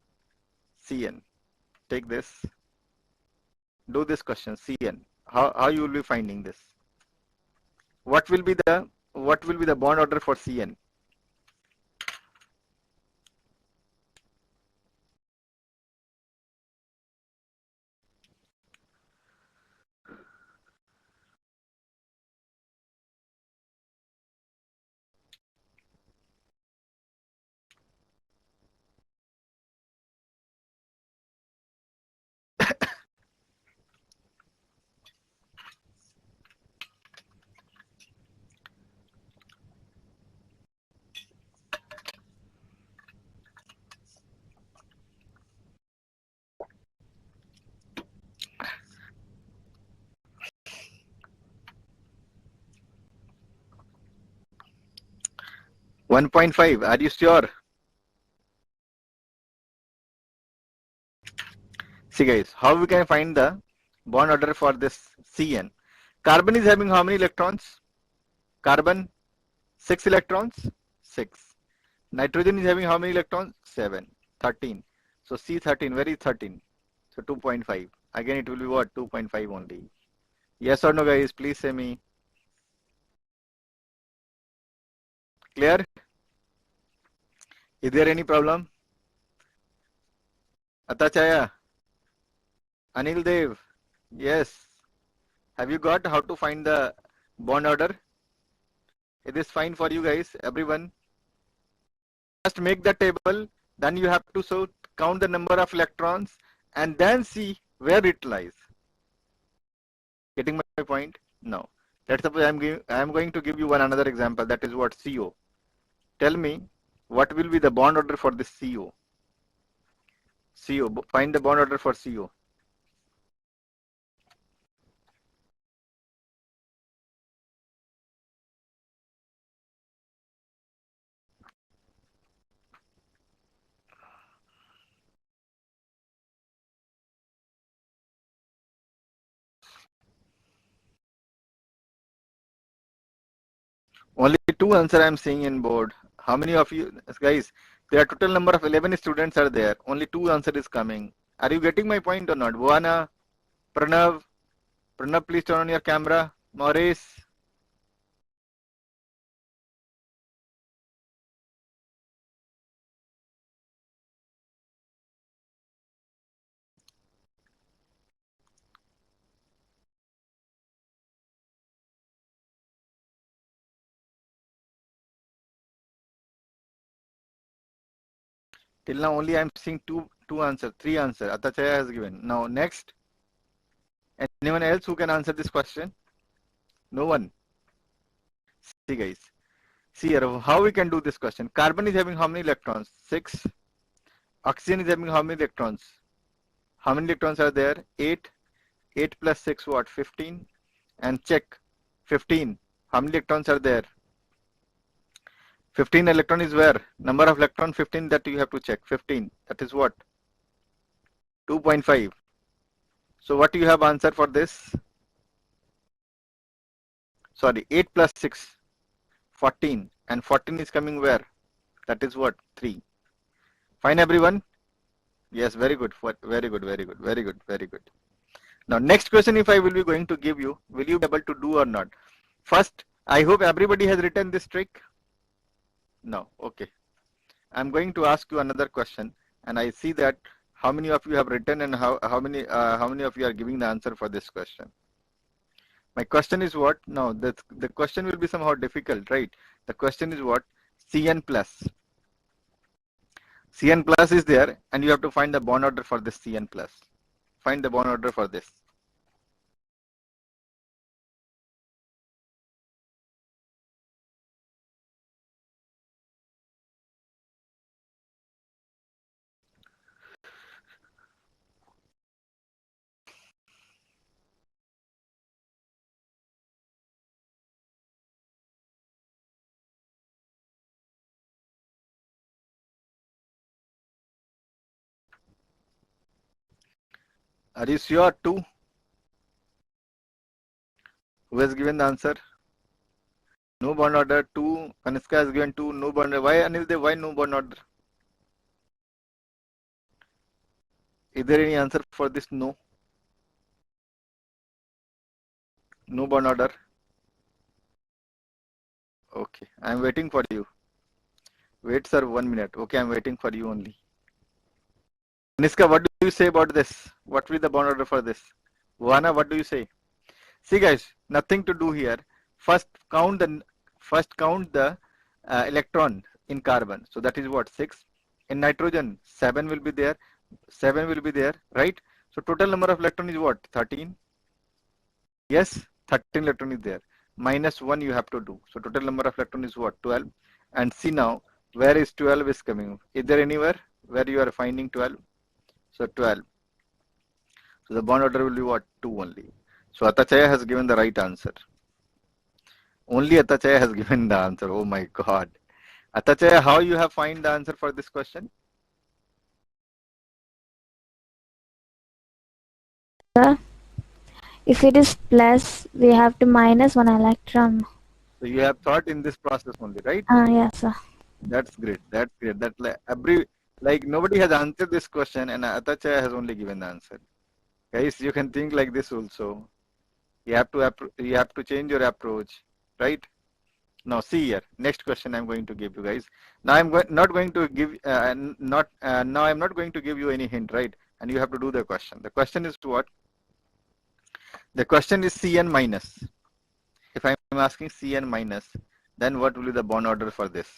Speaker 1: CN. Take this. Do this question. CN. How you will be finding this? What will be the bond order for CN? 1.5. Are you sure? See guys, how we can find the bond order for this CN? Carbon is having how many electrons? Carbon 6 electrons, 6. Nitrogen is having how many electrons? 7, 13. So C13, where is 13? So 2.5. Again it will be what? 2.5 only. Yes or no guys? Please say me. Clear? Is there any problem? Atachaya? Anil Dev? Yes. Have you got how to find the bond order? It is fine for you guys, everyone. Just make the table, then you have to count the number of electrons and then see where it lies. Getting my point? No. Let's suppose I am going to give you another example. That is what? CO. Tell me what will be the bond order for this CO. CO. Find the bond order for CO. Only two answers I am seeing in board. How many of you guys? There are total number of 11 students are there. Only two answer is coming. Are you getting my point or not? Buana, Pranav, please turn on your camera. Maurice. Till now only I am seeing two answers, three answers. Atachaya has given. Now next. Anyone else who can answer this question? No one. See guys. See here how we can do this question. Carbon is having how many electrons? 6. Oxygen is having how many electrons? How many electrons are there? 8. 8 plus 6 what? 15. And check. 15. How many electrons are there? 15 electron is where? Number of electron 15 that you have to check. 15. That is what? 2.5. So what do you have answer for this? Sorry, 8 plus 6. 14. And 14 is coming where? That is what? 3. Fine everyone? Yes, very good. Very good, very good, very good, very good. Now next question if I will be going to give you, will you be able to do or not? First, I hope everybody has written this trick. No, okay. I'm going to ask you another question and I see that how many of you have written and how many of you are giving the answer for this question. My question is what? Now the question will be somehow difficult, right? The question is what? Cn plus. Cn plus is there and you have to find the bond order for this Cn plus. Find the bond order for this. Are you sure? 2? Who has given the answer? No bond order. 2. Kaniska has given 2. No bond order. Why Anil Dev? Why no bond order? Is there any answer for this? No. No bond order. Okay. I am waiting for you. Wait sir, 1 minute. Okay, I am waiting for you only. Kaniska, what do you say about this? What will be the bond order for this? Vana, what do you say? See guys, nothing to do here. First count the electron in carbon. So that is what? 6. In nitrogen, 7 will be there. 7 will be there, right? So total number of electron is what? 13. Yes, 13 electron is there. Minus 1 you have to do. So total number of electron is what? 12. And see now, where is 12 is coming? Is there anywhere where you are finding 12? So 12. So the bond order will be what? 2 only. So Atachaya has given the right answer. Only Atachaya has given the answer. Oh my God. Atachaya, how you have find the answer for this question?
Speaker 3: Sir, if it is plus, we have to minus one electron.
Speaker 1: So you have thought in this process only, right?
Speaker 3: Yes, sir.
Speaker 1: That's great. That's great. That like nobody has answered this question, and Atachaya has only given the answer. Guys, you can think like this also. You have to change your approach, right? Now see here. Next question I'm going to give you guys. Now not going to give not now I'm not going to give you any hint, right? And you have to do the question. The question is what? The question is Cn minus. If I'm asking Cn minus, then what will be the bond order for this?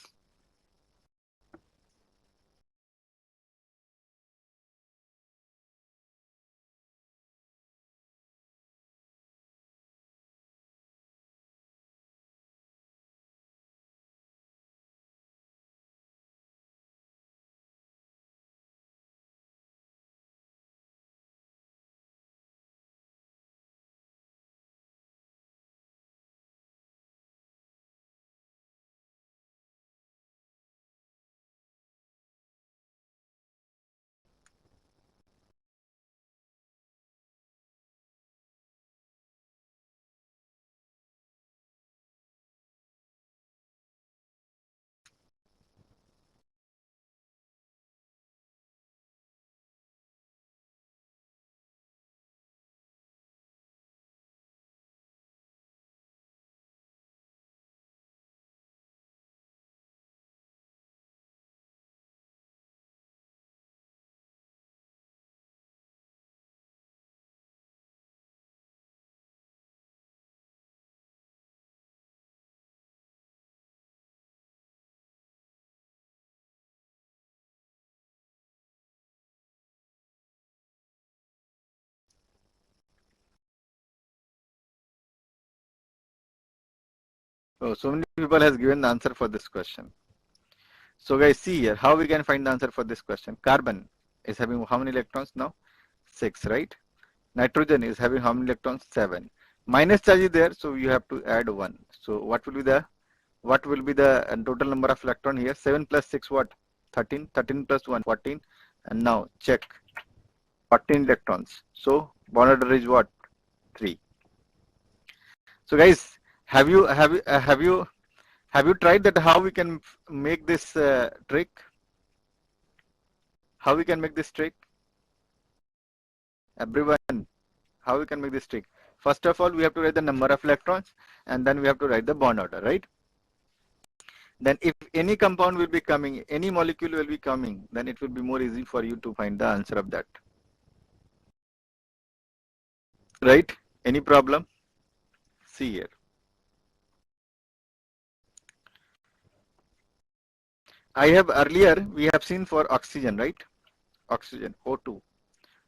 Speaker 1: Oh, so many people has given the answer for this question. So guys, see here how we can find the answer for this question. Carbon is having how many electrons now? 6, right? Nitrogen is having how many electrons? 7. Minus charge is there, so you have to add 1. So what will be the total number of electron here? 7 plus 6 what? 13. 13 plus 1 14. And now check 14 electrons. So bond order is what? 3. So guys, have you tried that how we can make this trick? How we can make this trick? Everyone, how we can make this trick? First of all, we have to write the number of electrons, and then we have to write the bond order, right? Then if any compound will be coming, any molecule will be coming, then it will be more easy for you to find the answer of that. Right? Any problem? See here. We have seen for oxygen, right? Oxygen, O2.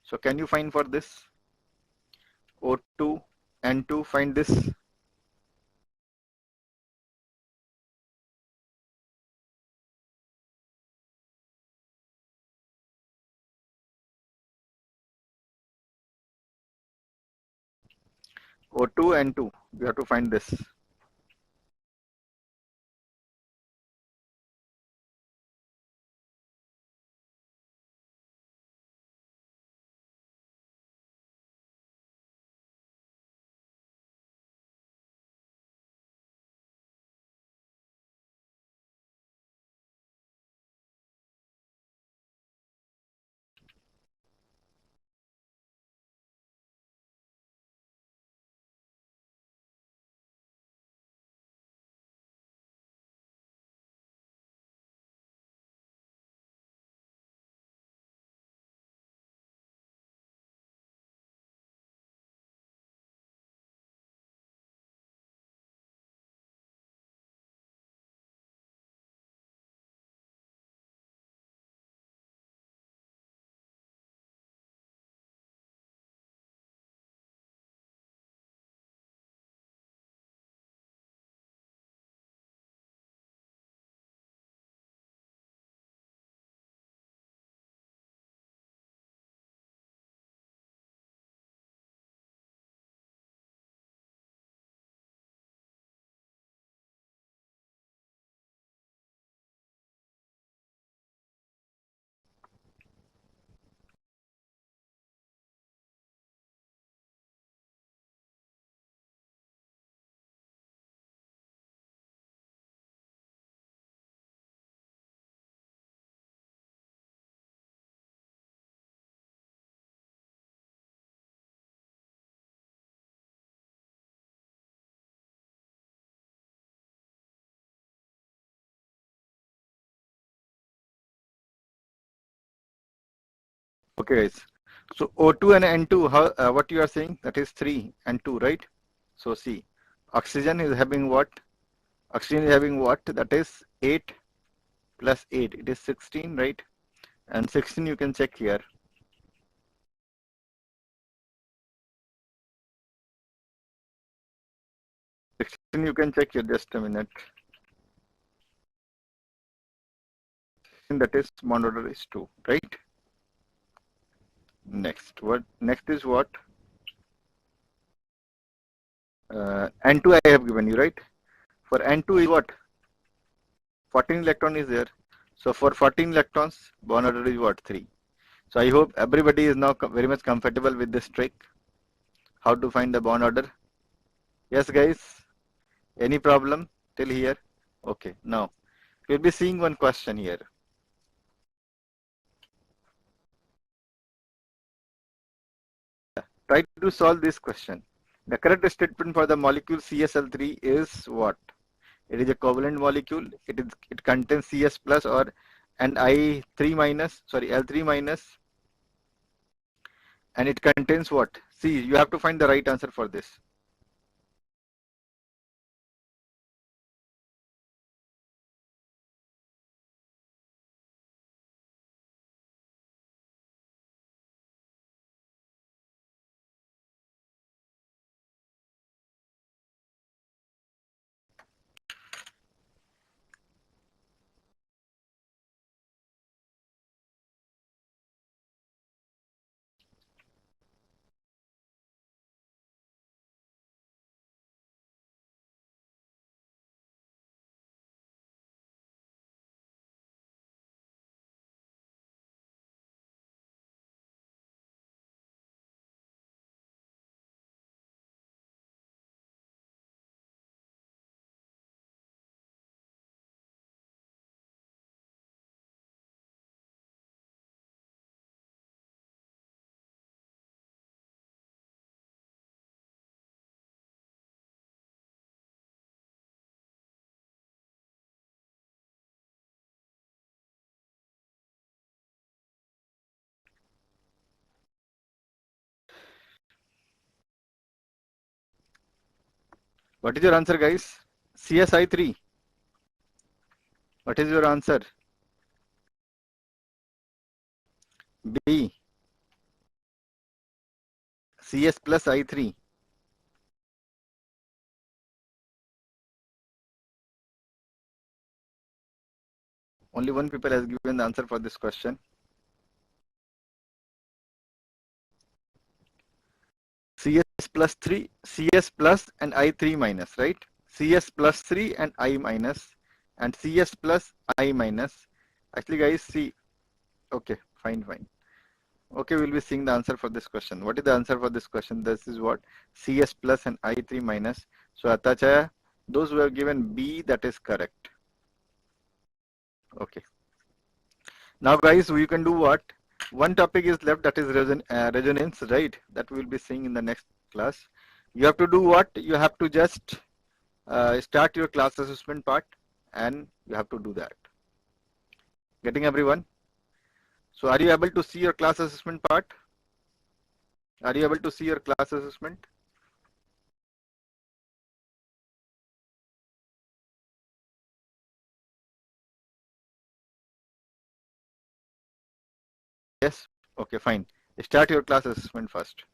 Speaker 1: So can you find for this? O2, N2, find this. O2, N2, you have to find this. Okay, guys. So O2 and N2, how what you are saying? That is 3 and 2, right? So see, oxygen is having what? Oxygen is having what? That is 8 plus 8. It is 16, right? And 16 you can check here. 16 you can check here. Just a minute. That is bond order is 2, right? Next, what? Next is what? N2 I have given you, right? For N2 is what? 14 electron is there. So for 14 electrons, bond order is what? 3. So I hope everybody is now very much comfortable with this trick. How to find the bond order? Yes, guys. Any problem till here? Okay. Now we'll be seeing one question here. Try to solve this question. The correct statement for the molecule CSL3 is what? It is a covalent molecule. It contains CS plus or and I3 minus, sorry, L3 minus, and it contains what? See, you have to find the right answer for this. What is your answer, guys? CSI3. What is your answer? B. CS plus I3. Only one people has given the answer for this question. CS plus 3, CS plus and I3 minus, right? CS plus 3 and I minus and CS plus I minus. Actually, guys, see, okay, fine, fine. Okay, we'll be seeing the answer for this question. What is the answer for this question? This is what? CS plus and I3 minus. So, Atachaya, those who have given B, that is correct. Okay. Now, guys, we can do what? One topic is left, that is resonance, right? That we'll be seeing in the next class. You have to do what? You have to just start your class assessment part and you have to do that. Getting everyone? So are you able to see your class assessment part? Are you able to see your class assessment? Yes? Okay, fine. Start your class assessment first.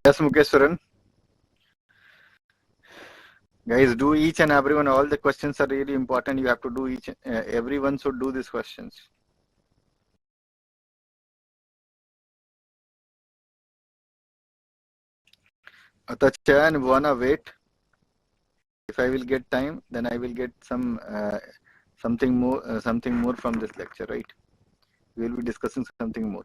Speaker 1: Yes, Mukeshwaran. Guys, do each and everyone. All the questions are really important. You have to do each. Everyone should do these questions. Atacha and wanna wait. If I will get time, then I will get something more from this lecture, right? We will be discussing something more.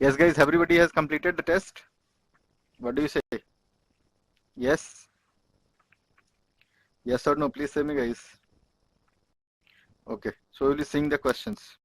Speaker 1: Yes, guys, everybody has completed the test. What do you say? Yes? Yes or no? Please say me, guys. Okay, so we'll be seeing the questions.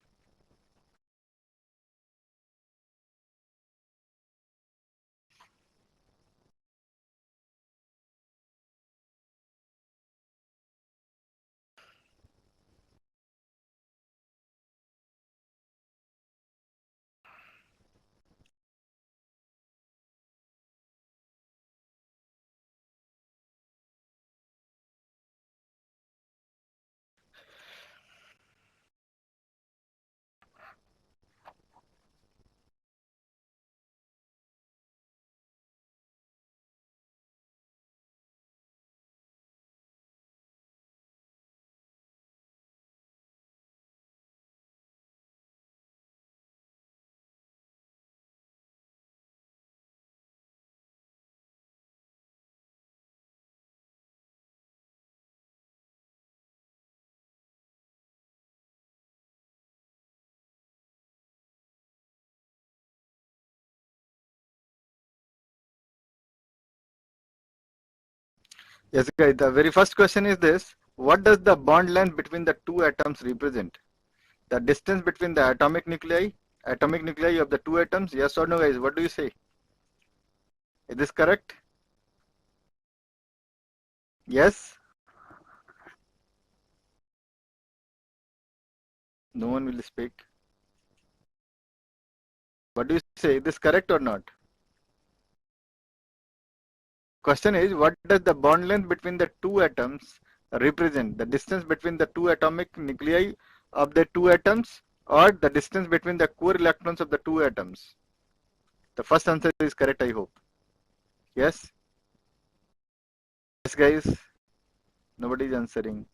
Speaker 1: Yes, guys, the very first question is this. What does the bond length between the two atoms represent? The distance between the atomic nuclei of the two atoms? Yes or no, guys? What do you say? Is this correct? Yes? No one will speak. What do you say? Is this correct or not? Question is, what does the bond length between the two atoms represent? The distance between the two atomic nuclei of the two atoms, or the distance between the core electrons of the two atoms? The first answer is correct, I hope. Yes? Yes, guys. Nobody is answering.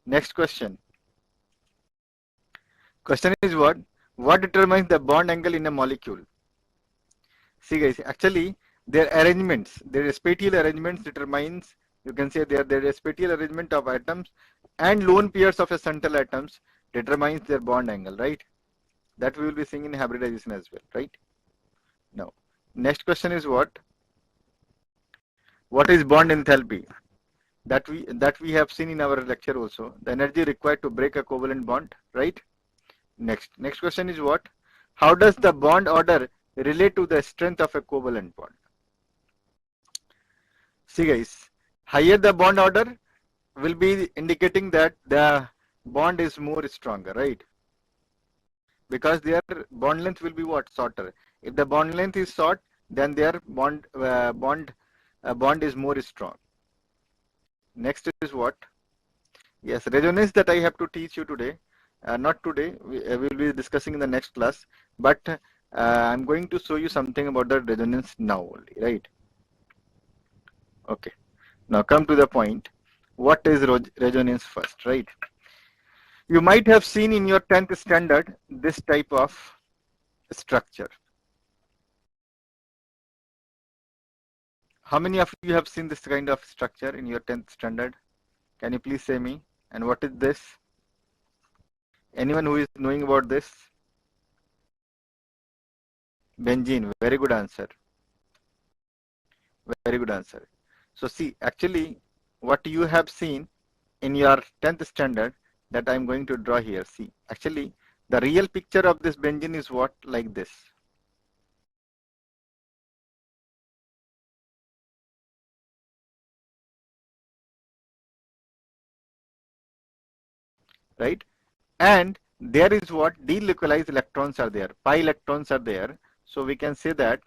Speaker 1: Next question. Question is what? What determines the bond angle in a molecule? See, guys, actually their arrangements, their spatial arrangements determines, you can say their spatial arrangement of atoms and lone pairs of a central atoms determines their bond angle, right? That we will be seeing in hybridization as well, right? Now, next question is what? What is bond enthalpy? That we have seen in our lecture also. The energy required to break a covalent bond, right? Next question is what? How does the bond order relate to the strength of a covalent bond? See, guys, higher the bond order will be indicating that the bond is more stronger, right? Because their bond length will be what? Shorter. If the bond length is short, then their bond is more strong. Next is what? Yes, resonance that I have to teach you today. Not today, we will be discussing in the next class, but I'm going to show you something about the resonance now only, right? Okay, now come to the point. What is resonance first, right? You might have seen in your 10th standard this type of structure. How many of you have seen this kind of structure in your 10th standard? Can you please say me? And what is this? Anyone who is knowing about this? Benzene, very good answer. Very good answer. So see, actually what you have seen in your 10th standard that I'm going to draw here. See, actually the real picture of this benzene is what? Like this. Right? And there is what? Delocalized electrons are there. Pi electrons are there. So we can say that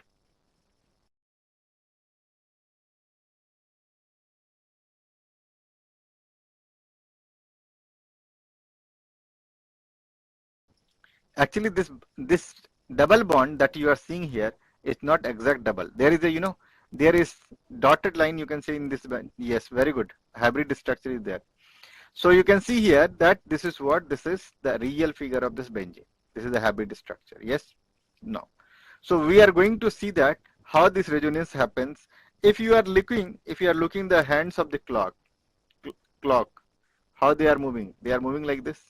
Speaker 1: actually this double bond that you are seeing here is not exact double. There is a, there is dotted line, you can say, in this band. Yes, very good. Hybrid structure is there. So you can see here that this is what? This is the real figure of this benzene. This is the hybrid structure. Yes? No. So we are going to see that how this resonance happens. If you are looking the hands of the clock, how they are moving. They are moving like this.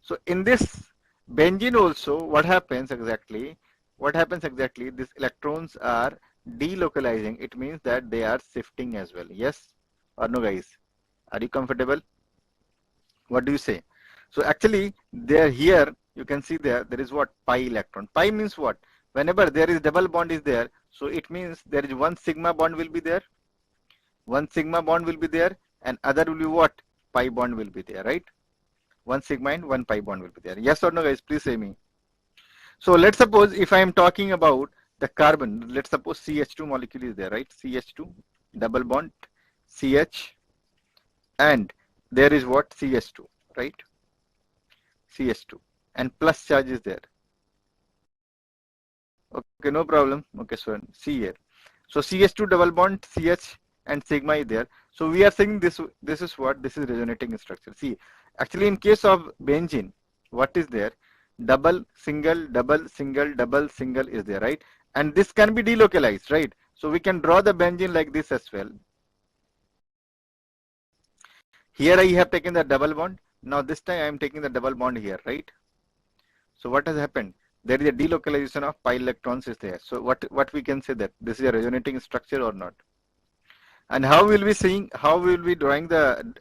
Speaker 1: So in this Benzene also, what happens exactly? What happens exactly? These electrons are delocalizing. It means that they are shifting as well. Yes or no, guys? Are you comfortable? What do you say? So actually, there here you can see there is what, pi electron. Pi means what? Whenever there is double bond is there, so it means there is one sigma bond will be there, one sigma bond will be there, and other will be what? Pi bond will be there, right? One sigma and one pi bond will be there. Yes or no, guys? Please say me. So let's suppose if I am talking about the carbon, let's suppose CH2 molecule is there, right? CH2 double bond CH, and there is what, CH2, right? CH2 and plus charge is there. Okay, no problem. Okay, so see here. So CH2 double bond CH and sigma is there. So we are saying this is what, this is resonating structure. See, actually in case of benzene, what is there? Double single double single double single is there, right? And this can be delocalized, right? So we can draw the benzene like this as well. Here I have taken the double bond. Now this time I am taking the double bond here, right? So what has happened? There is a delocalization of pi electrons is there. So what we can say that this is a resonating structure or not? And how will we seeing, how will we drawing the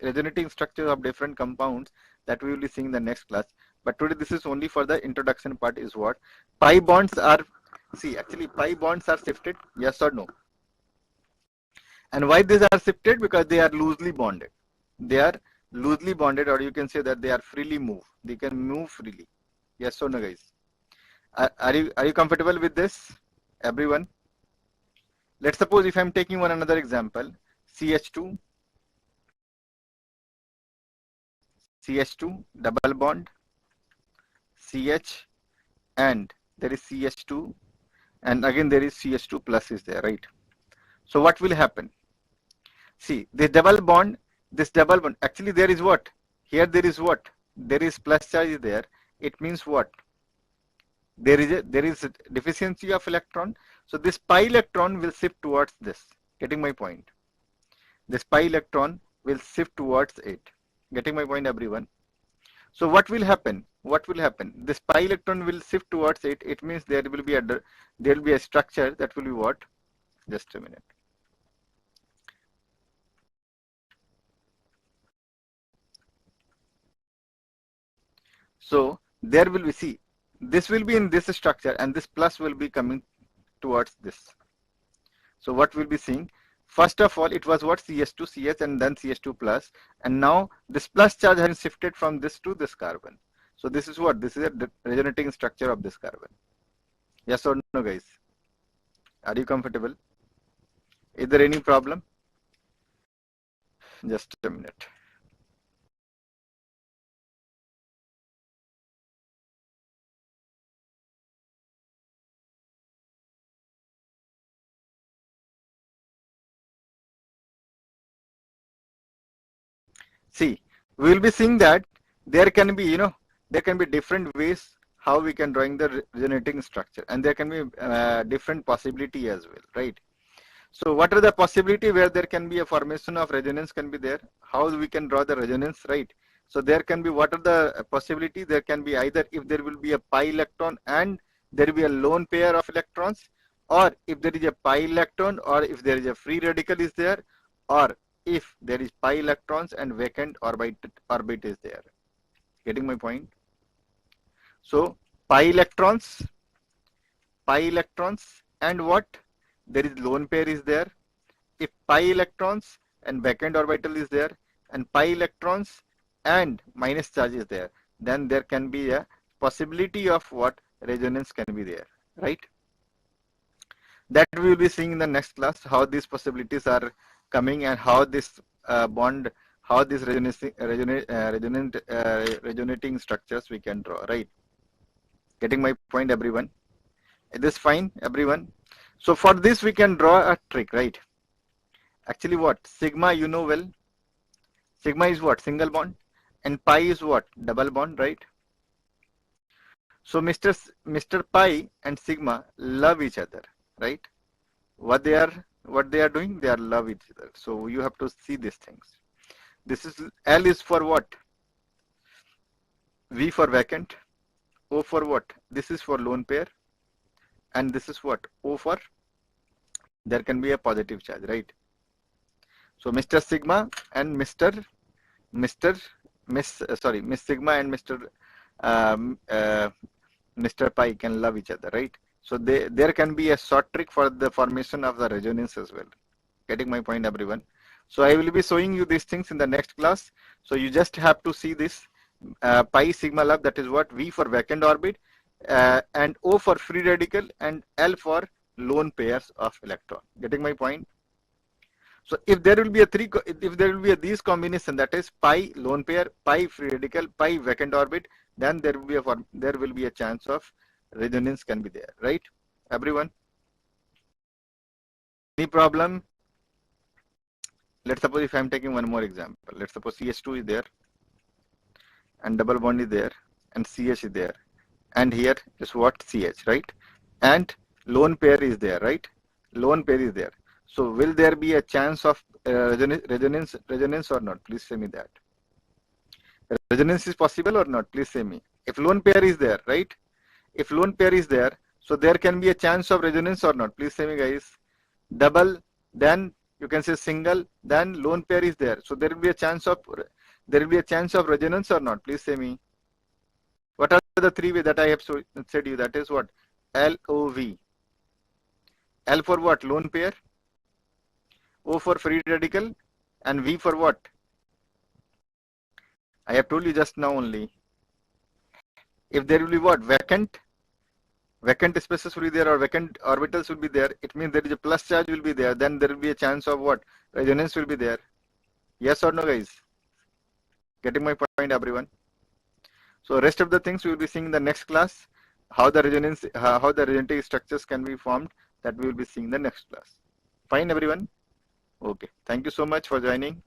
Speaker 1: resonating structure of different compounds, that we will be seeing in the next class. But today this is only for the introduction part is what? Pi bonds are, see actually pi bonds are shifted, yes or no? And why these are shifted? Because they are loosely bonded. They are loosely bonded, or you can say that they are freely move. They can move freely. Yes or no, guys? Are you comfortable with this, everyone? Let's suppose if I'm taking one another example, CH2, CH2 double bond, CH, and there is CH2, and again there is CH2 plus is there, right? So what will happen? See, this double bond, actually there is what? Here there is what? There is plus charge there. It means what? There is a deficiency of electron. So this pi electron will shift towards this. Getting my point? This pi electron will shift towards it. Getting my point, everyone? So what will happen? What will happen? This pi electron will shift towards it. It means there will be a structure that will be what? Just a minute. So there will be, see, this will be in this structure and this plus will be coming towards this. So what we'll be seeing, first of all, it was what, CH2, CH and then CH2 plus, and now this plus charge has shifted from this to this carbon. So this is what, this is a resonating structure of this carbon. Yes or no, guys? Are you comfortable? Is there any problem? Just a minute. See, we will be seeing that there can be, there can be different ways how we can drawing the resonating structure, and there can be different possibility as well, right? So what are the possibility where there can be a formation of resonance can be there? How we can draw the resonance, right? So there can be, what are the possibility? There can be either if there will be a pi electron and there will be a lone pair of electrons, or if there is a pi electron, or if there is a free radical is there, or if there is pi electrons and vacant orbit is there. Getting my point? So pi electrons and what? There is lone pair is there. If pi electrons and vacant orbital is there, and pi electrons and minus charge is there, then there can be a possibility of what? Resonance can be there, right? That we will be seeing in the next class, how these possibilities are coming and how this bond, how this resonating structures we can draw, right? Getting my point, everyone? Is this fine, everyone? So for this we can draw a trick, right? Actually what? Sigma, you know well. Sigma is what? Single bond. And pi is what? Double bond, right? So Mr. Pi and sigma love each other, right? What they are doing? They are love each other. So you have to see these things. This is L is for what? V for vacant, O for what? This is for lone pair, and this is what? O for there can be a positive charge, right? So Mr. Sigma and Miss Sigma and Mr. Pi can love each other, right? So there can be a short trick for the formation of the resonance as well. Getting my point, everyone? So I will be showing you these things in the next class. So you just have to see this pi sigma love, that is what? V for vacant orbit, and O for free radical, and L for lone pairs of electron. Getting my point? So if there will be these combination, that is pi lone pair, pi free radical, pi vacant orbit, then there will be a chance of resonance can be there, right? Everyone? Any problem? Let's suppose if I am taking one more example. Let's suppose CH2 is there, and double bond is there, and CH is there, and here is what? CH, right? And lone pair is there, right? Lone pair is there. So will there be a chance of resonance or not? Please say me that. Resonance is possible or not? Please say me. If lone pair is there, right? If lone pair is there, so there can be a chance of resonance or not? Please say me, guys. Double, then you can say single, then lone pair is there. So there will be a chance of resonance or not? Please say me. What are the three ways that I have said you? That is what? LOV. L for what? Lone pair. O for free radical, and V for what? I have told you just now only. If there will be what? Vacant spaces will be there, or vacant orbitals will be there. It means there is a plus charge will be there. Then there will be a chance of what? Resonance will be there. Yes or no, guys? Getting my point, everyone? So rest of the things we will be seeing in the next class. How the resonative structures can be formed, that we will be seeing in the next class. Fine, everyone? Okay. Thank you so much for joining.